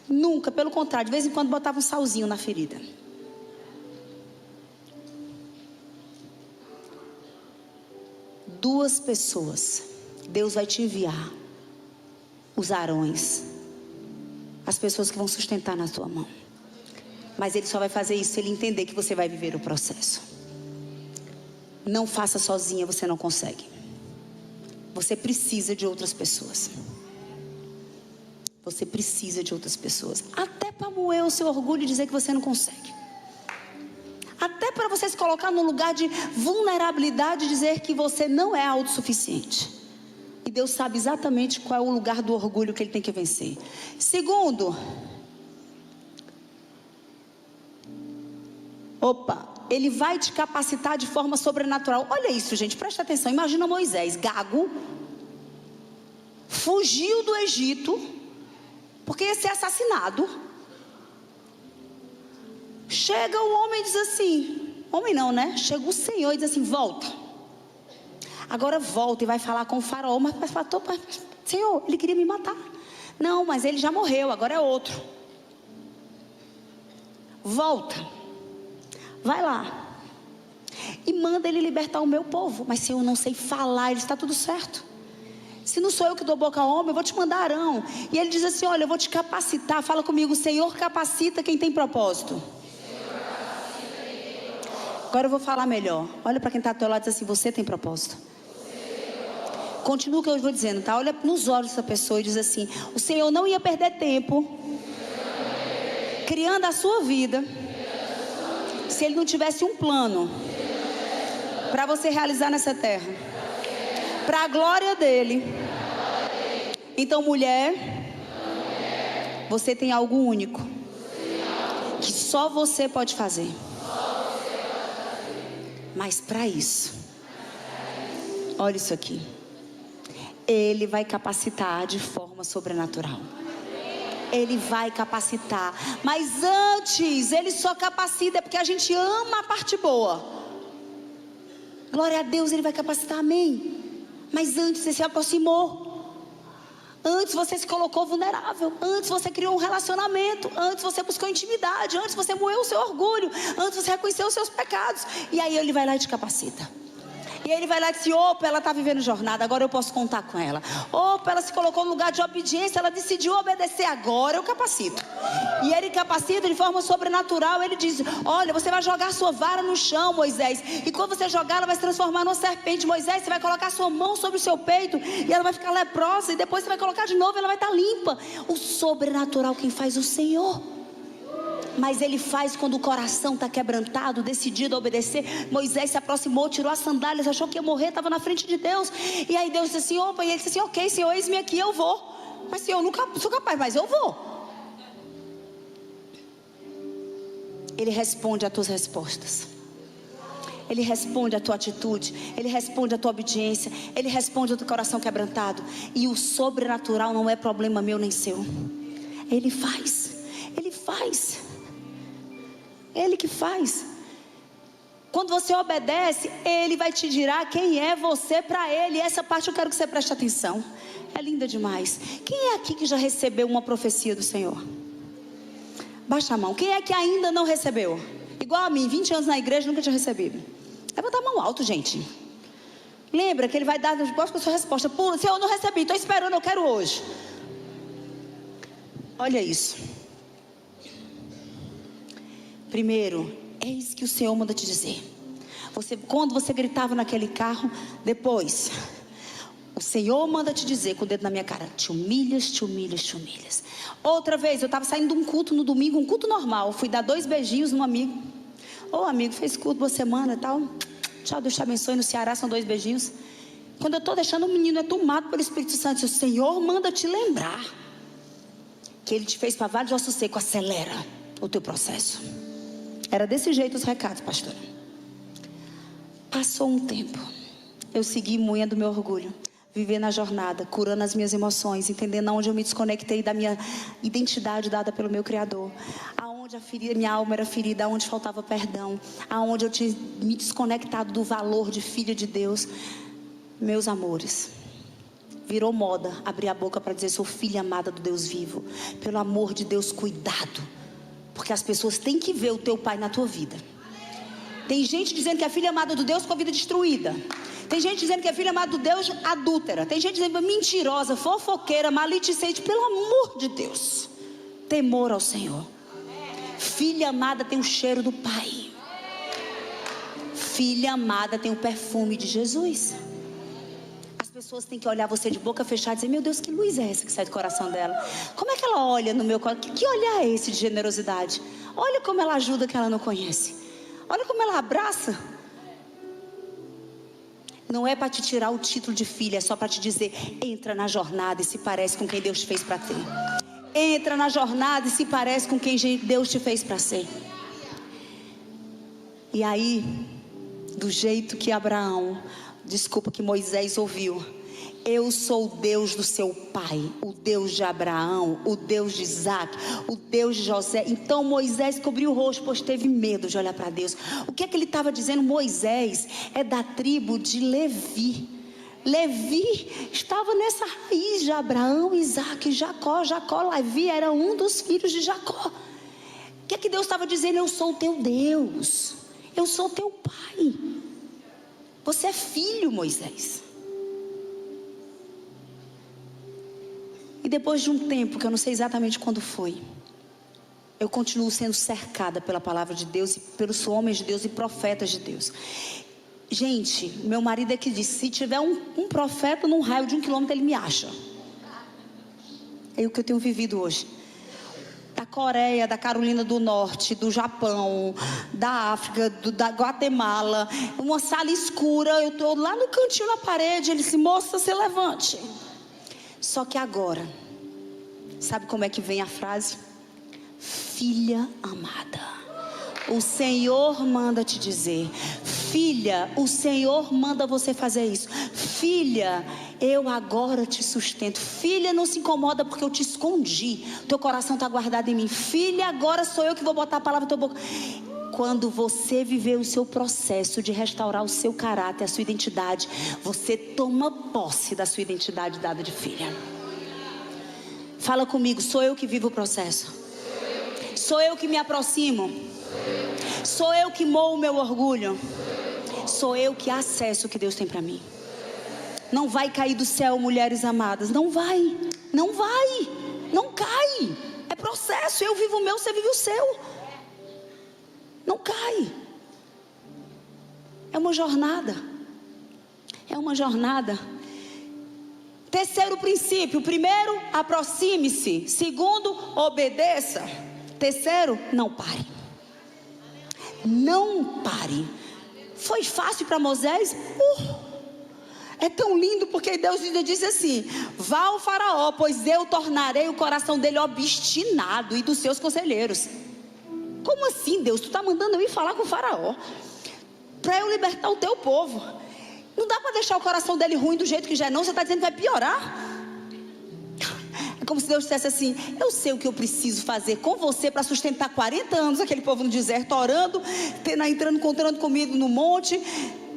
Nunca, pelo contrário, de vez em quando botavam um salzinho na ferida. Duas pessoas, Deus vai te enviar, os Arões, as pessoas que vão sustentar na tua mão. Mas Ele só vai fazer isso se Ele entender que você vai viver o processo. Não faça sozinha, você não consegue. Você precisa de outras pessoas. Você precisa de outras pessoas. Até para moer o seu orgulho e dizer que você não consegue. Até para você se colocar num lugar de vulnerabilidade e dizer que você não é autossuficiente. E Deus sabe exatamente qual é o lugar do orgulho que Ele tem que vencer. Segundo, Ele vai te capacitar de forma sobrenatural. Olha isso, gente, presta atenção. Imagina Moisés, gago, fugiu do Egito, porque ia ser assassinado. Chega o homem e diz assim, homem não, né? Chega o Senhor e diz assim, volta. Agora volta e vai falar com o faraó. Mas Senhor, ele queria me matar. Não, mas ele já morreu, agora é outro. Volta. Vai lá. E manda ele libertar o meu povo. Mas se eu não sei falar, ele está tudo certo. Se não sou eu que dou boca ao homem, eu vou te mandar Arão. E ele diz assim, olha, eu vou te capacitar. Fala comigo, o Senhor capacita quem tem propósito. Agora eu vou falar melhor. Olha para quem está ao teu lado e diz assim, você tem propósito. Continua o que eu vou dizendo, tá? Olha nos olhos dessa pessoa e diz assim, o Senhor não ia perder tempo criando a sua vida se Ele não tivesse um plano para você realizar nessa terra, para a glória dEle. Então, mulher, você tem algo único que só você pode fazer. Mas para isso, olha isso aqui, Ele vai capacitar de forma sobrenatural. Ele vai capacitar. Mas antes, Ele só capacita porque a gente ama a parte boa. Glória a Deus, Ele vai capacitar, amém. Mas antes você se aproximou. Antes você se colocou vulnerável. Antes você criou um relacionamento. Antes você buscou intimidade. Antes você moeu o seu orgulho. Antes você reconheceu os seus pecados. E aí Ele vai lá e te capacita. E ele vai lá e diz, opa, ela está vivendo jornada, agora eu posso contar com ela. Opa, ela se colocou no lugar de obediência, ela decidiu obedecer, agora eu capacito. E ele capacita de forma sobrenatural. Ele diz, olha, você vai jogar sua vara no chão, Moisés. E quando você jogar, ela vai se transformar numa serpente. Moisés, você vai colocar sua mão sobre o seu peito e ela vai ficar leprosa. E depois você vai colocar de novo e ela vai estar limpa. O sobrenatural quem faz? O Senhor. Mas Ele faz quando o coração está quebrantado, decidido a obedecer. Moisés se aproximou, tirou as sandálias, achou que ia morrer, estava na frente de Deus. E aí Deus disse assim, opa, e ele disse assim, ok, Senhor, eis-me aqui, eu vou. Mas Senhor, eu nunca sou capaz, mas eu vou. Ele responde às tuas respostas. Ele responde à tua atitude. Ele responde à tua obediência. Ele responde ao teu coração quebrantado. E o sobrenatural não é problema meu nem seu. Ele faz. Ele faz. Ele que faz. Quando você obedece, Ele vai te dirá quem é você para Ele. E essa parte eu quero que você preste atenção. É linda demais. Quem é aqui que já recebeu uma profecia do Senhor? Baixa a mão. Quem é que ainda não recebeu? Igual a mim, 20 anos na igreja, nunca tinha recebido. Levanta a mão alto, gente. Lembra que Ele vai dar, gosto da sua resposta. Pula, Senhor, eu não recebi, estou esperando, eu quero hoje. Olha isso. Primeiro, eis que o Senhor manda te dizer. Quando você gritava naquele carro, depois, o Senhor manda te dizer com o dedo na minha cara, te humilhas, te humilhas, te humilhas. Outra vez, eu estava saindo de um culto no domingo, um culto normal. Fui dar 2 beijinhos num amigo. Ô amigo, fez culto boa semana e tal. Tchau, Deus te abençoe. No Ceará são 2 beijinhos. Quando eu estou deixando, o menino é tomado pelo Espírito Santo. O Senhor manda te lembrar que Ele te fez para vários ossos secos. Acelera o teu processo. Era desse jeito os recados, pastora. Passou um tempo. Eu segui moendo meu orgulho, vivendo a jornada, curando as minhas emoções, entendendo aonde eu me desconectei da minha identidade dada pelo meu Criador, aonde minha alma era ferida, aonde faltava perdão, aonde eu tinha me desconectado do valor de filha de Deus. Meus amores, virou moda abrir a boca para dizer: sou filha amada do Deus vivo. Pelo amor de Deus, cuidado, porque as pessoas têm que ver o teu pai na tua vida. Tem gente dizendo que é filha amada do Deus com a vida destruída. Tem gente dizendo que é filha amada do Deus adúltera. Tem gente dizendo mentirosa, fofoqueira, maledicente. Pelo amor de Deus, temor ao Senhor. Filha amada tem o cheiro do Pai. Filha amada tem o perfume de Jesus. As pessoas têm que olhar você de boca fechada e dizer: meu Deus, que luz é essa que sai do coração dela? Como é que ela olha no meu coração? Que olhar é esse de generosidade? Olha como ela ajuda quem ela não conhece. Olha como ela abraça. Não é para te tirar o título de filha, é só para te dizer: entra na jornada e se parece com quem Deus te fez para ter. Entra na jornada e se parece com quem Deus te fez para ser. E aí, do jeito que que Moisés ouviu: eu sou o Deus do seu pai, o Deus de Abraão, o Deus de Isaac, o Deus de José. Então Moisés cobriu o rosto, pois teve medo de olhar para Deus. O que é que ele estava dizendo? Moisés é da tribo de Levi. Levi estava nessa raiz de Abraão, Isaac, Jacó. Levi era um dos filhos de Jacó. O que é que Deus estava dizendo? Eu sou o teu Deus, eu sou o teu pai. Você é filho, Moisés. E depois de um tempo, que eu não sei exatamente quando foi, eu continuo sendo cercada pela palavra de Deus, e pelos homens de Deus e profetas de Deus. Gente, meu marido é que disse: se tiver um profeta num raio de 1 quilômetro, ele me acha. É o que eu tenho vivido hoje. Da Coreia, da Carolina do Norte, do Japão, da África, da Guatemala. Uma sala escura, eu estou lá no cantinho na parede. Ele disse: moça, se levante. Só que agora, sabe como é que vem a frase? Filha amada, o Senhor manda te dizer: filha, o Senhor manda você fazer isso. Filha, eu agora te sustento. Filha, não se incomoda porque eu te escondi. Teu coração está guardado em mim. Filha, agora sou eu que vou botar a palavra na tua boca. Quando você viver o seu processo de restaurar o seu caráter, a sua identidade, você toma posse da sua identidade dada de filha. Fala comigo: sou eu que vivo o processo. Sou eu que me aproximo. Sou eu que moo o meu orgulho. Sou eu que acesso o que Deus tem para mim. Não vai cair do céu, mulheres amadas. Não vai. Não vai. Não cai. É processo. Eu vivo o meu, você vive o seu. Não cai. É uma jornada. É uma jornada. Terceiro princípio: primeiro, aproxime-se. Segundo, obedeça. Terceiro, não pare. Não pare. Foi fácil para Moisés? É tão lindo, porque Deus ainda disse assim: vá ao faraó, pois eu tornarei o coração dele obstinado e dos seus conselheiros. Como assim, Deus? Tu está mandando eu ir falar com o faraó para eu libertar o teu povo? Não dá para deixar o coração dele ruim do jeito que já é, não. Você está dizendo que vai piorar? É como se Deus dissesse assim: eu sei o que eu preciso fazer com você para sustentar 40 anos aquele povo no deserto, orando, entrando comigo no monte,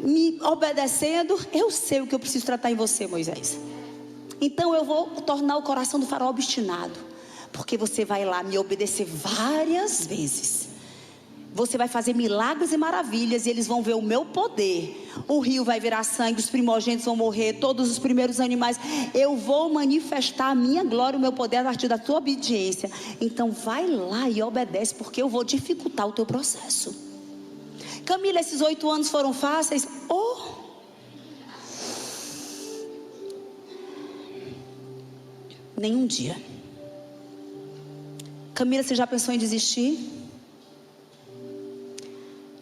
me obedecendo. Eu sei o que eu preciso tratar em você, Moisés. Então eu vou tornar o coração do faraó obstinado, porque você vai lá me obedecer várias vezes. Você vai fazer milagres e maravilhas, e eles vão ver o meu poder. O rio vai virar sangue, os primogênitos vão morrer, todos os primeiros animais. Eu vou manifestar a minha glória, o meu poder a partir da tua obediência. Então vai lá e obedece, porque eu vou dificultar o teu processo. Camila, esses 8 anos foram fáceis? Nenhum dia. Camila, você já pensou em desistir?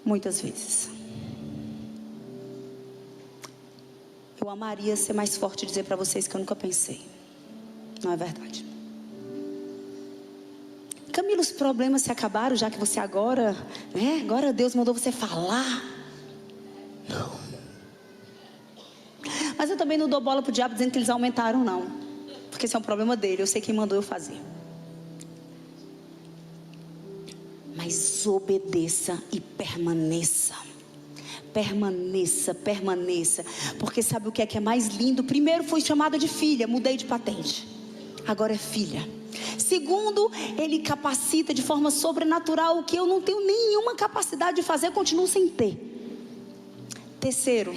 Muitas vezes. Eu amaria ser mais forte e dizer para vocês que eu nunca pensei. Não é verdade? Camila, problemas se acabaram, já que você agora, né? Agora Deus mandou você falar. Não. Mas eu também não dou bola pro diabo dizendo que eles aumentaram, não. Porque esse é um problema dele, eu sei quem mandou eu fazer. Mas obedeça e permaneça. Permaneça, permaneça. Porque sabe o que é mais lindo? Primeiro foi chamada de filha, mudei de patente. Agora é filha. Segundo, ele capacita de forma sobrenatural o que eu não tenho nenhuma capacidade de fazer, continuo sem ter. Terceiro,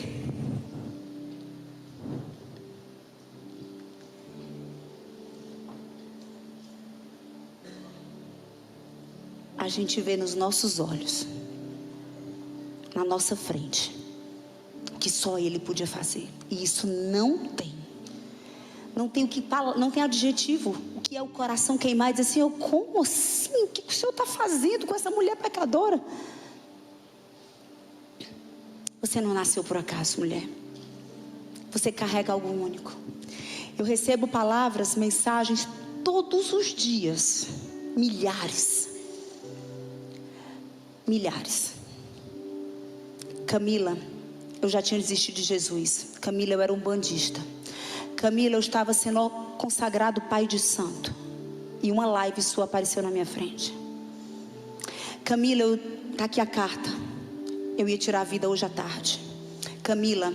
a gente vê nos nossos olhos, na nossa frente, o que só ele podia fazer. E isso não tem o que falar, não tem adjetivo. O que é o coração queimar e dizer assim: como assim? O que o Senhor está fazendo com essa mulher pecadora? Você não nasceu por acaso, mulher. Você carrega algo único. Eu recebo palavras, mensagens todos os dias. Milhares. Camila, eu já tinha desistido de Jesus. Camila, eu era um bandista. Camila, eu estava sendo consagrado pai de santo. E uma live sua apareceu na minha frente. Camila, tá aqui a carta. Eu ia tirar a vida hoje à tarde. Camila,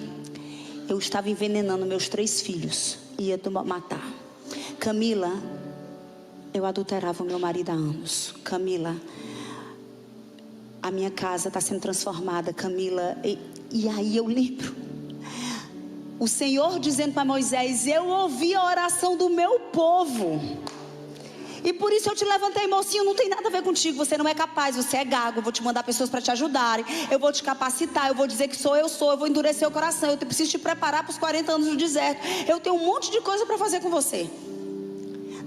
eu estava envenenando meus 3 filhos. Ia matar. Camila, eu adulterava o meu marido há anos. Camila, a minha casa está sendo transformada. Camila, e aí eu lembro o Senhor dizendo para Moisés: eu ouvi a oração do meu povo, e por isso eu te levantei, mocinho. Não tem nada a ver contigo, você não é capaz, você é gago. Eu vou te mandar pessoas para te ajudarem, eu vou te capacitar, eu vou dizer que eu vou endurecer o coração, eu preciso te preparar para os 40 anos do deserto. Eu tenho um monte de coisa para fazer com você.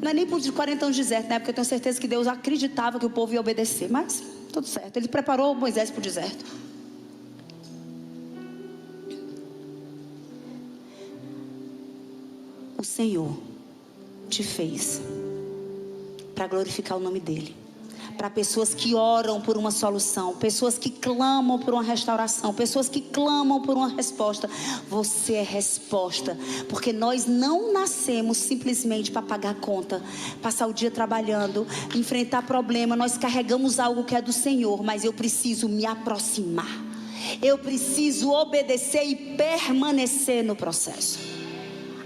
Não é nem por 40 anos de deserto, né? Porque eu tenho certeza que Deus acreditava que o povo ia obedecer, mas tudo certo, ele preparou Moisés para o deserto. O Senhor te fez para glorificar o nome dele, para pessoas que oram por uma solução, pessoas que clamam por uma restauração, pessoas que clamam por uma resposta. Você é resposta, porque nós não nascemos simplesmente para pagar a conta, passar o dia trabalhando, enfrentar problema. Nós carregamos algo que é do Senhor, mas eu preciso me aproximar, eu preciso obedecer e permanecer no processo,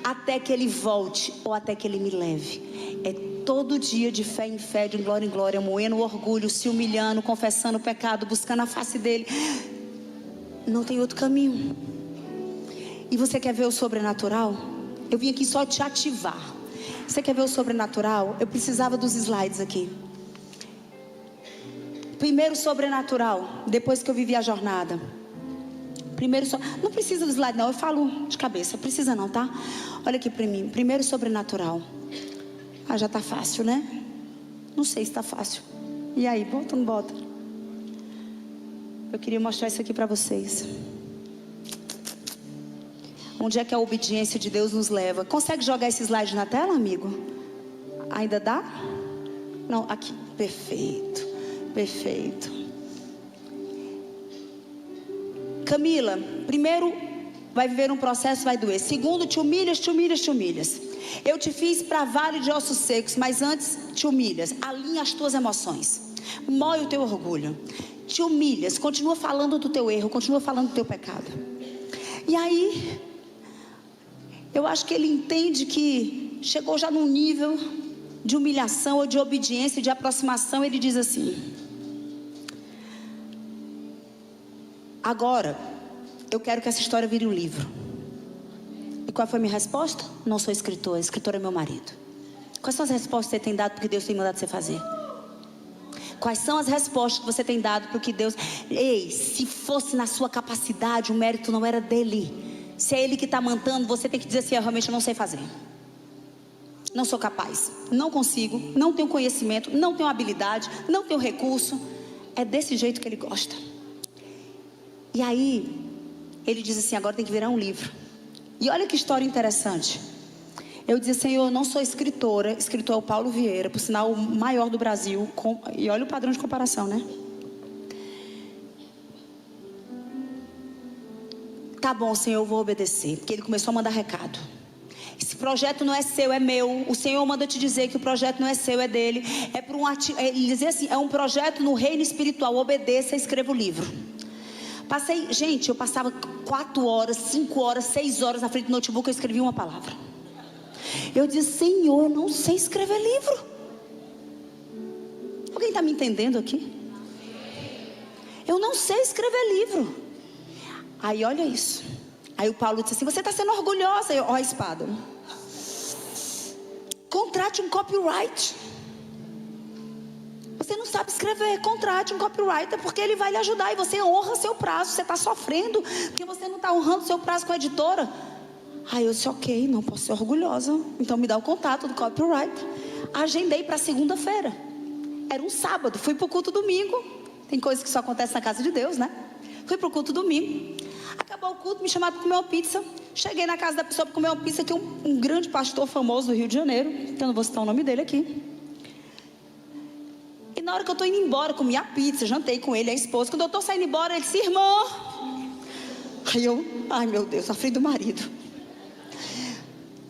até que ele volte ou até que ele me leve. É todo dia de fé em fé, de glória em glória, moendo o orgulho, se humilhando, confessando o pecado, buscando a face dele. Não tem outro caminho. E você quer ver o sobrenatural? Eu vim aqui só te ativar. Você quer ver o sobrenatural? Eu precisava dos slides aqui. Primeiro sobrenatural, depois que eu vivi a jornada. Não precisa do slide não, eu falo de cabeça. Precisa não, tá? Olha aqui para mim. Primeiro sobrenatural. Ah, já tá fácil, né? Não sei se tá fácil. E aí, bota ou não bota? Eu queria mostrar isso aqui para vocês. Onde é que a obediência de Deus nos leva? Consegue jogar esse slide na tela, amigo? Ainda dá? Não, aqui. Perfeito. Perfeito. Camila, primeiro vai viver um processo, vai doer. Segundo, te humilhas. Eu te fiz para vale de ossos secos, mas antes te humilhas. Alinha as tuas emoções, moe o teu orgulho, te humilhas, continua falando do teu erro, continua falando do teu pecado. E aí, eu acho que ele entende que chegou já num nível de humilhação ou de obediência, de aproximação. Ele diz assim: agora eu quero que essa história vire um livro. E qual foi a minha resposta? Não sou escritor, escritor é meu marido. Quais são as respostas que você tem dado para o que Deus tem mandado você fazer? Quais são as respostas que você tem dado para o que Deus... Ei, se fosse na sua capacidade, o mérito não era dele. Se é ele que está mandando, você tem que dizer assim: eu realmente não sei fazer, não sou capaz, não consigo, não tenho conhecimento, não tenho habilidade, não tenho recurso. É desse jeito que ele gosta. E aí ele diz assim: agora tem que virar um livro. E olha que história interessante. Eu dizia, Senhor, eu não sou escritora. Escritor é o Paulo Vieira, por sinal, o maior do Brasil. E olha o padrão de comparação, né? Tá bom, Senhor, eu vou obedecer. Porque ele começou a mandar recado. Esse projeto não é seu, é meu. O Senhor manda te dizer que o projeto não é seu, é dele. É para ele dizer assim, é um projeto no reino espiritual. Obedeça e escreva o livro. Gente, eu passava 4 horas, 5 horas, 6 horas na frente do notebook, eu escrevia uma palavra. Eu disse, Senhor, eu não sei escrever livro. Alguém está me entendendo aqui? Eu não sei escrever livro. Aí olha isso. Aí o Paulo disse assim, você está sendo orgulhosa. Ó a espada. Contrate um copyright. Você não sabe escrever, contrate um copywriter, porque ele vai lhe ajudar. E você honra seu prazo. Você está sofrendo porque você não está honrando seu prazo com a editora. Aí eu disse, ok, não posso ser orgulhosa. Então me dá o contato do copywriter. Agendei para segunda-feira. Era um sábado, fui para o culto domingo. Tem coisas que só acontecem na casa de Deus, né? Fui para o culto domingo. Acabou o culto, me chamaram para comer uma pizza. Cheguei na casa da pessoa para comer uma pizza, que é um grande pastor famoso do Rio de Janeiro, que eu não vou citar o nome dele aqui. E na hora que eu estou indo embora, comi a pizza, jantei com ele, a esposa. Quando eu estou saindo embora, ele disse, irmã. Aí eu, ai meu Deus, à frente do marido.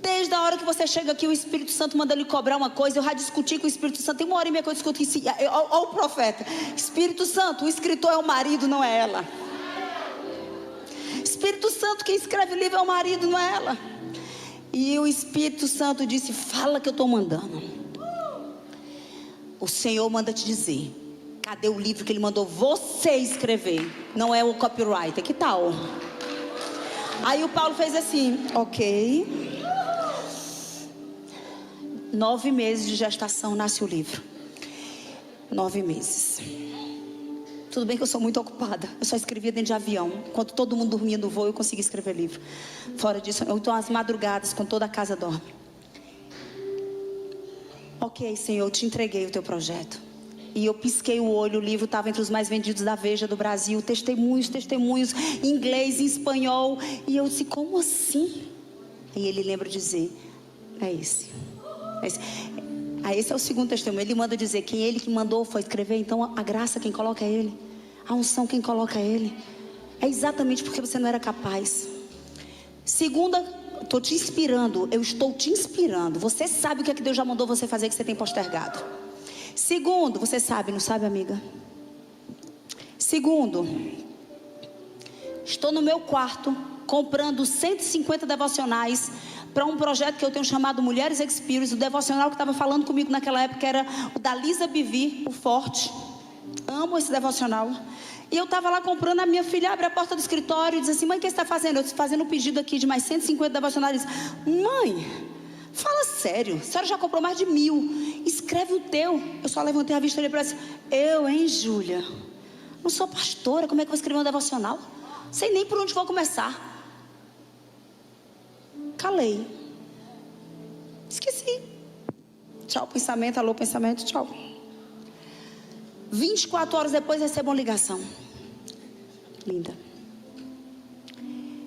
Desde a hora que você chega aqui, o Espírito Santo manda lhe cobrar uma coisa. Eu já discuti com o Espírito Santo. Tem 1h30 que eu discuti isso. Olha o profeta. Espírito Santo, o escritor é o marido, não é ela. Espírito Santo, quem escreve livro é o marido, não é ela. E o Espírito Santo disse, fala que eu estou mandando. O Senhor manda te dizer, cadê o livro que Ele mandou você escrever? Não é o copywriter, que tal? Aí o Paulo fez assim, ok. 9 meses de gestação nasce o livro. 9 meses. Tudo bem que eu sou muito ocupada. Eu só escrevia dentro de avião. Enquanto todo mundo dormia no voo, eu conseguia escrever livro. Fora disso, eu estou às madrugadas, quando toda a casa dorme. Ok, Senhor, eu te entreguei o teu projeto. E eu pisquei o olho, o livro estava entre os mais vendidos da Veja do Brasil. Testemunhos, em inglês, em espanhol. E eu disse, como assim? E ele lembra de dizer, é esse. Esse é o segundo testemunho. Ele manda dizer, quem ele que mandou foi escrever. Então a graça quem coloca é ele. A unção quem coloca é ele. É exatamente porque você não era capaz. Segunda, estou te inspirando. Eu estou te inspirando. Você sabe o que é que Deus já mandou você fazer que você tem postergado. Segundo, você sabe, não sabe, amiga? Segundo, estou no meu quarto comprando 150 devocionais para um projeto que eu tenho chamado Mulheres Experience. O devocional que estava falando comigo naquela época era o da Lisa Bivi, o Forte. Amo esse devocional. E eu estava lá comprando, a minha filha abre a porta do escritório e diz assim, mãe, o que você está fazendo? Eu estou fazendo um pedido aqui de mais 150 devocionais. Mãe, fala sério, a senhora já comprou mais de 1000. Escreve o teu. Eu só levantei a vista e olhei para ela e disse, eu, hein, Júlia? Não sou pastora, como é que eu vou escrever um devocional? Sei nem por onde vou começar. Calei. Esqueci. Tchau, pensamento. Alô, pensamento. Tchau. 24 horas depois recebo uma ligação. Linda.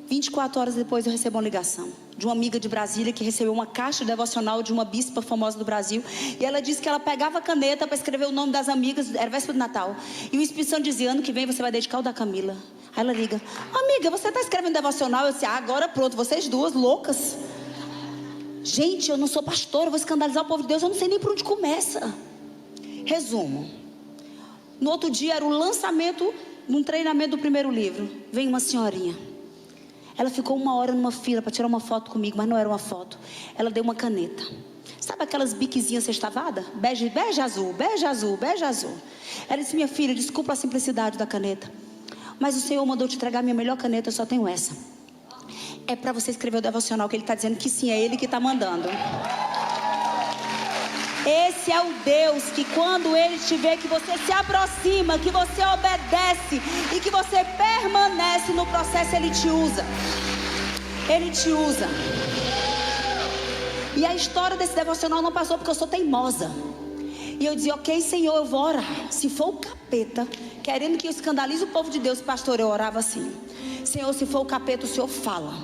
24 horas depois eu recebo uma ligação de uma amiga de Brasília que recebeu uma caixa devocional de uma bispa famosa do Brasil. E ela disse que ela pegava a caneta para escrever o nome das amigas. Era véspera do Natal. E o Espírito Santo dizia, ano que vem você vai dedicar o da Camila. Aí ela liga, amiga, você está escrevendo devocional? Eu disse, agora pronto, vocês duas loucas. Gente, eu não sou pastora, eu vou escandalizar o povo de Deus, eu não sei nem por onde começa. Resumo. No outro dia era o lançamento num treinamento do primeiro livro. Vem uma senhorinha. Ela ficou 1 hora numa fila para tirar uma foto comigo, mas não era uma foto. Ela deu uma caneta. Sabe aquelas biquezinhas sextavada? Bege, bege azul, bege azul, bege azul. Ela disse, minha filha, desculpa a simplicidade da caneta, mas o Senhor mandou te entregar minha melhor caneta, eu só tenho essa. É para você escrever o devocional, que Ele está dizendo que sim, é Ele que está mandando. Esse é o Deus que quando Ele te vê, que você se aproxima, que você obedece e que você permanece no processo, Ele te usa. Ele te usa. E a história desse devocional não passou porque eu sou teimosa. E eu dizia, ok, Senhor, eu vou orar. Se for o capeta querendo que eu escandalize o povo de Deus, pastor, eu orava assim, Senhor, se for o capeta, o Senhor fala,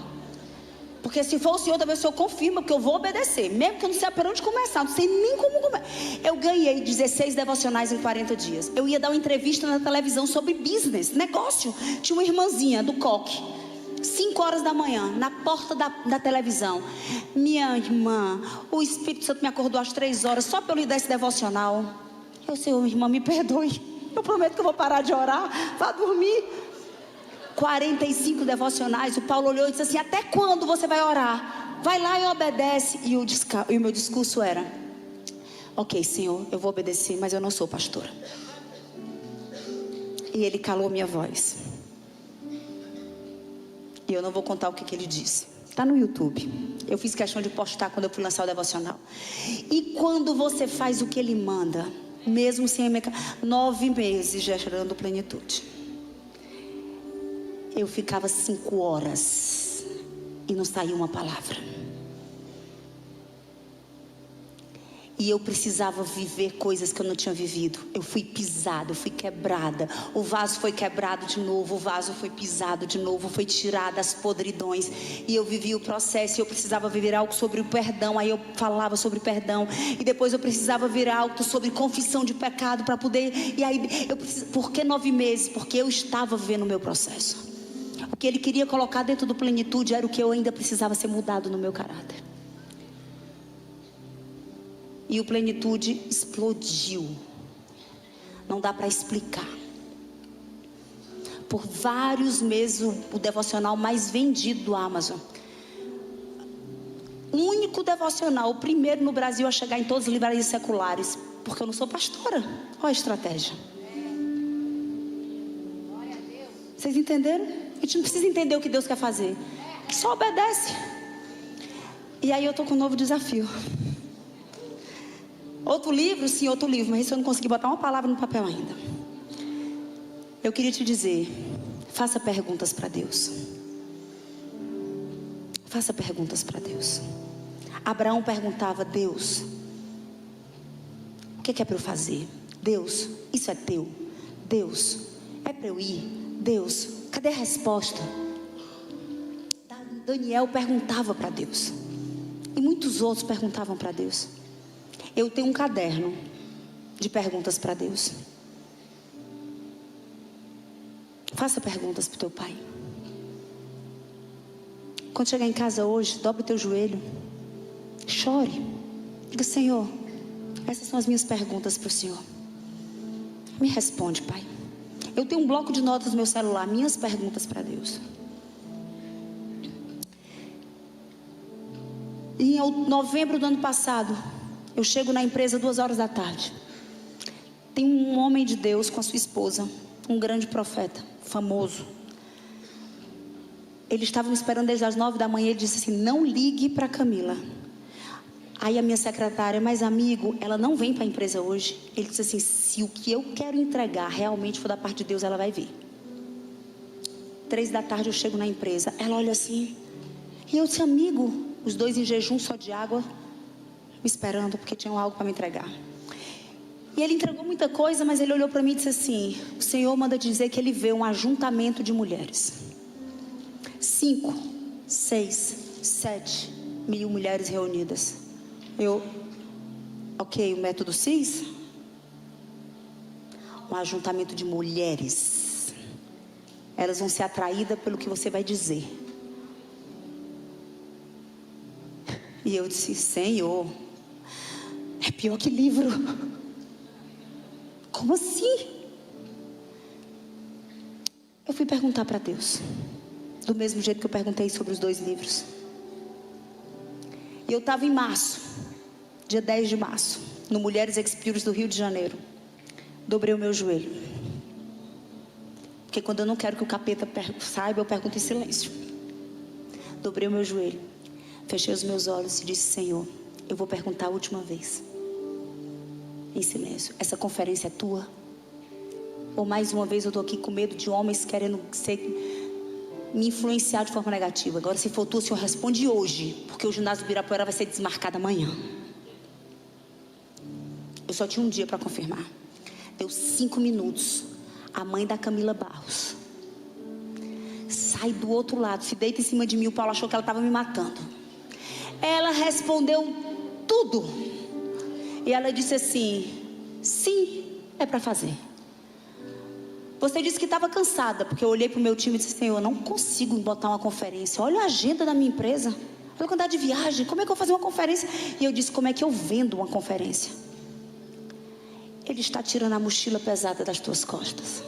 Porque se for o Senhor, talvez o Senhor confirma, porque eu vou obedecer. Mesmo que eu não sei por onde começar, não sei nem como começar. Eu ganhei 16 devocionais em 40 dias. Eu ia dar uma entrevista na televisão sobre business, negócio. Tinha uma irmãzinha do coque, 5 horas da manhã, na porta da televisão. Minha irmã, o Espírito Santo me acordou às 3 horas, só para eu lhe dar esse devocional. Eu, Senhor, irmã, me perdoe. Eu prometo que eu vou parar de orar. Vá dormir. 45 devocionais. O Paulo olhou e disse assim: até quando você vai orar? Vai lá e obedece. E o meu discurso era: ok, Senhor, eu vou obedecer, mas eu não sou pastora. E ele calou minha voz. E eu não vou contar o que ele disse. Está no YouTube. Eu fiz questão de postar quando eu fui lançar o devocional. E quando você faz o que ele manda, mesmo sem 9 meses gerando plenitude, eu ficava 5 horas e não saía uma palavra. E eu precisava viver coisas que eu não tinha vivido. Eu fui pisada, eu fui quebrada. O vaso foi quebrado de novo, o vaso foi pisado de novo, foi tirado as podridões. E eu vivi o processo, e eu precisava viver algo sobre o perdão. Aí eu falava sobre perdão. E depois eu precisava viver algo sobre confissão de pecado para poder... E aí, por que 9 meses? Porque eu estava vivendo o meu processo. O que ele queria colocar dentro do plenitude era o que eu ainda precisava ser mudado no meu caráter. E o plenitude explodiu. Não dá para explicar. Por vários meses, o devocional mais vendido do Amazon. O único devocional, o primeiro no Brasil a chegar em todas as livrarias seculares. Porque eu não sou pastora. Olha a estratégia. Vocês entenderam? A gente não precisa entender o que Deus quer fazer. Só obedece. E aí eu estou com um novo desafio. Outro livro, sim, outro livro. Mas isso eu não consegui botar uma palavra no papel ainda. Eu queria te dizer: faça perguntas para Deus. Faça perguntas para Deus. Abraão perguntava: Deus, o que é para eu fazer? Deus, isso é teu? Deus, é para eu ir? Deus, cadê a resposta? Daniel perguntava para Deus. E muitos outros perguntavam para Deus. Eu tenho um caderno de perguntas para Deus. Faça perguntas para o teu pai. Quando chegar em casa hoje, dobre o teu joelho. Chore. Diga: Senhor, essas são as minhas perguntas para o Senhor. Me responde, Pai. Eu tenho um bloco de notas no meu celular. Minhas perguntas para Deus. Em novembro do ano passado, eu chego na empresa 2 horas da tarde. Tem um homem de Deus com a sua esposa, um grande profeta, famoso. Eles estavam me esperando desde as 9 da manhã. Ele disse assim: não ligue para Camila. Aí a minha secretária: mas amigo, ela não vem para a empresa hoje. Ele disse assim: se o que eu quero entregar realmente for da parte de Deus, ela vai vir. 3 da tarde eu chego na empresa. Ela olha assim. E eu disse: amigo, os dois em jejum só de água, me esperando, porque tinham algo para me entregar. E ele entregou muita coisa, mas ele olhou para mim e disse assim: o Senhor manda dizer que ele vê um ajuntamento de mulheres. 5, 6, 7 mil mulheres reunidas. Ok, o método CIS? Um ajuntamento de mulheres. Elas vão ser atraídas pelo que você vai dizer. E eu disse: Senhor, é pior que livro. Como assim? Eu fui perguntar para Deus, do mesmo jeito que eu perguntei sobre os 2 livros. E eu estava em março, dia 10 de março, no Mulheres Experience do Rio de Janeiro. Dobrei o meu joelho. Porque quando eu não quero que o capeta saiba, eu pergunto em silêncio. Dobrei o meu joelho. Fechei os meus olhos e disse: Senhor, eu vou perguntar a última vez. Em silêncio: essa conferência é tua? Ou mais uma vez eu estou aqui com medo de homens querendo me influenciar de forma negativa? Agora, se for tu, o Senhor responde hoje, porque o ginásio do Ibirapuera vai ser desmarcado amanhã. Eu só tinha um dia para confirmar. Deu 5 minutos. A mãe da Camila Barros sai do outro lado, se deita em cima de mim. O Paulo achou que ela estava me matando. Ela respondeu tudo. E ela disse assim: sim, é para fazer. Você disse que estava cansada, porque eu olhei para o meu time e disse: Senhor, eu não consigo botar uma conferência. Olha a agenda da minha empresa. Olha a quantidade de viagem. Como é que eu vou fazer uma conferência? E eu disse: como é que eu vendo uma conferência? Ele está tirando a mochila pesada das tuas costas.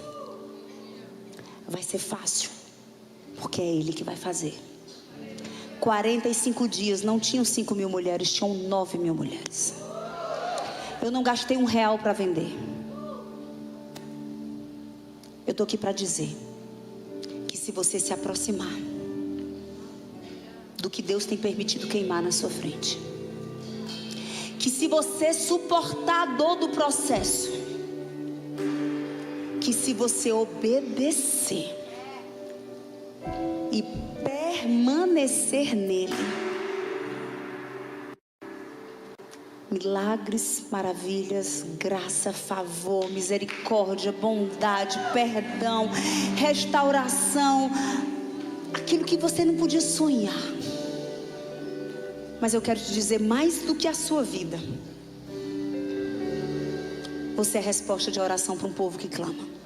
Vai ser fácil, porque é Ele que vai fazer. 45 dias, não tinham 5.000 mulheres, tinham 9.000 mulheres. Eu não gastei R$1 para vender. Eu estou aqui para dizer que se você se aproximar do que Deus tem permitido queimar na sua frente, que se você suportar a dor do processo, que se você obedecer e permanecer nele, milagres, maravilhas, graça, favor, misericórdia, bondade, perdão, restauração, aquilo que você não podia sonhar. Mas eu quero te dizer, mais do que a sua vida, você é a resposta de oração para um povo que clama.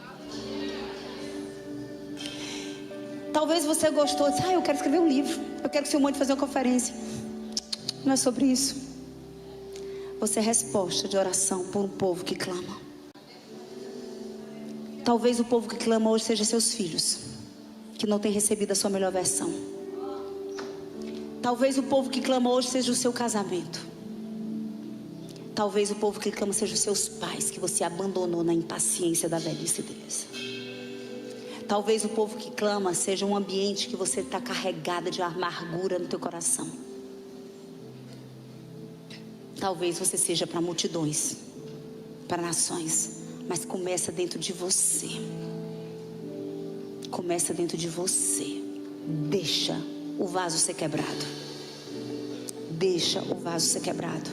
Talvez você gostou, disse: eu quero escrever um livro, eu quero que o Senhor mande fazer uma conferência. Não é sobre isso. Você é a resposta de oração por um povo que clama. Talvez o povo que clama hoje seja seus filhos, que não têm recebido a sua melhor versão. Talvez o povo que clama hoje seja o seu casamento. Talvez o povo que clama seja os seus pais, que você abandonou na impaciência da velhice deles. Talvez o povo que clama seja um ambiente que você está carregada de amargura no teu coração. Talvez você seja para multidões, para nações, mas começa dentro de você. Começa dentro de você. Deixa o vaso ser quebrado. Deixa o vaso ser quebrado.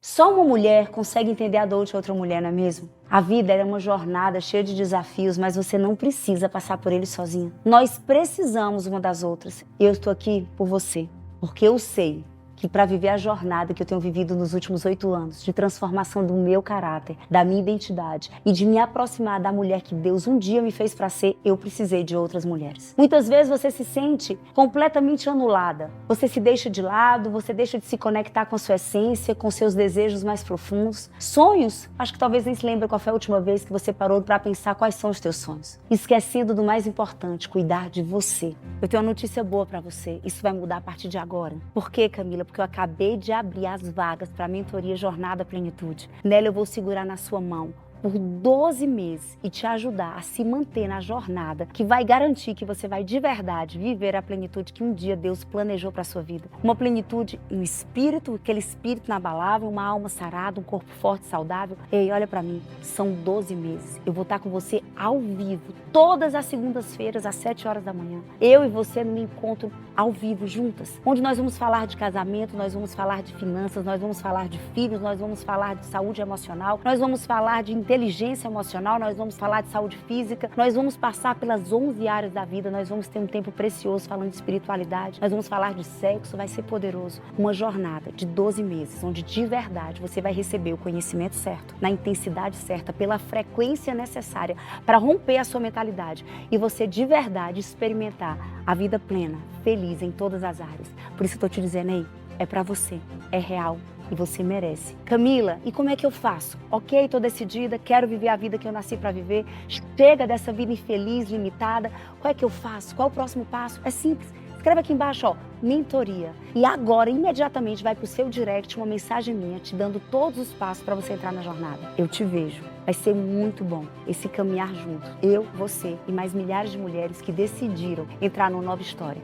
Só uma mulher consegue entender a dor de outra mulher, não é mesmo? A vida é uma jornada cheia de desafios, mas você não precisa passar por eles sozinha. Nós precisamos uma das outras. Eu estou aqui por você, porque eu sei que para viver a jornada que eu tenho vivido nos últimos 8 anos, de transformação do meu caráter, da minha identidade e de me aproximar da mulher que Deus um dia me fez para ser, eu precisei de outras mulheres. Muitas vezes você se sente completamente anulada. Você se deixa de lado, você deixa de se conectar com a sua essência, com seus desejos mais profundos. Sonhos, acho que talvez nem se lembre qual foi a última vez que você parou para pensar quais são os teus sonhos. Esquecido do mais importante, cuidar de você. Eu tenho uma notícia boa para você, isso vai mudar a partir de agora. Por quê, Camila? Porque eu acabei de abrir as vagas para a mentoria Jornada Plenitude. Nela eu vou segurar na sua mão por 12 meses e te ajudar a se manter na jornada que vai garantir que você vai de verdade viver a plenitude que um dia Deus planejou para a sua vida. Uma plenitude em espírito, aquele espírito inabalável, uma alma sarada, um corpo forte, saudável. Ei, olha para mim, são 12 meses. Eu vou estar com você ao vivo, todas as segundas-feiras, às 7 horas da manhã. Eu e você num encontro ao vivo, juntas, onde nós vamos falar de casamento, nós vamos falar de finanças, nós vamos falar de filhos, nós vamos falar de saúde emocional, nós vamos falar de inteligência emocional, nós vamos falar de saúde física, nós vamos passar pelas 11 áreas da vida, nós vamos ter um tempo precioso falando de espiritualidade, nós vamos falar de sexo, vai ser poderoso. Uma jornada de 12 meses, onde de verdade você vai receber o conhecimento certo, na intensidade certa, pela frequência necessária para romper a sua mentalidade e você de verdade experimentar a vida plena, feliz em todas as áreas. Por isso eu estou te dizendo aí, é para você, é real. E você merece. Camila, e como é que eu faço? Ok, estou decidida, quero viver a vida que eu nasci para viver. Chega dessa vida infeliz, limitada. Qual é que eu faço? Qual é o próximo passo? É simples. Escreve aqui embaixo, ó, mentoria. E agora, imediatamente, vai para o seu direct uma mensagem minha te dando todos os passos para você entrar na jornada. Eu te vejo. Vai ser muito bom esse caminhar junto. Eu, você e mais milhares de mulheres que decidiram entrar numa nova história.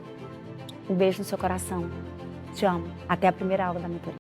Um beijo no seu coração. Te amo. Até a primeira aula da mentoria.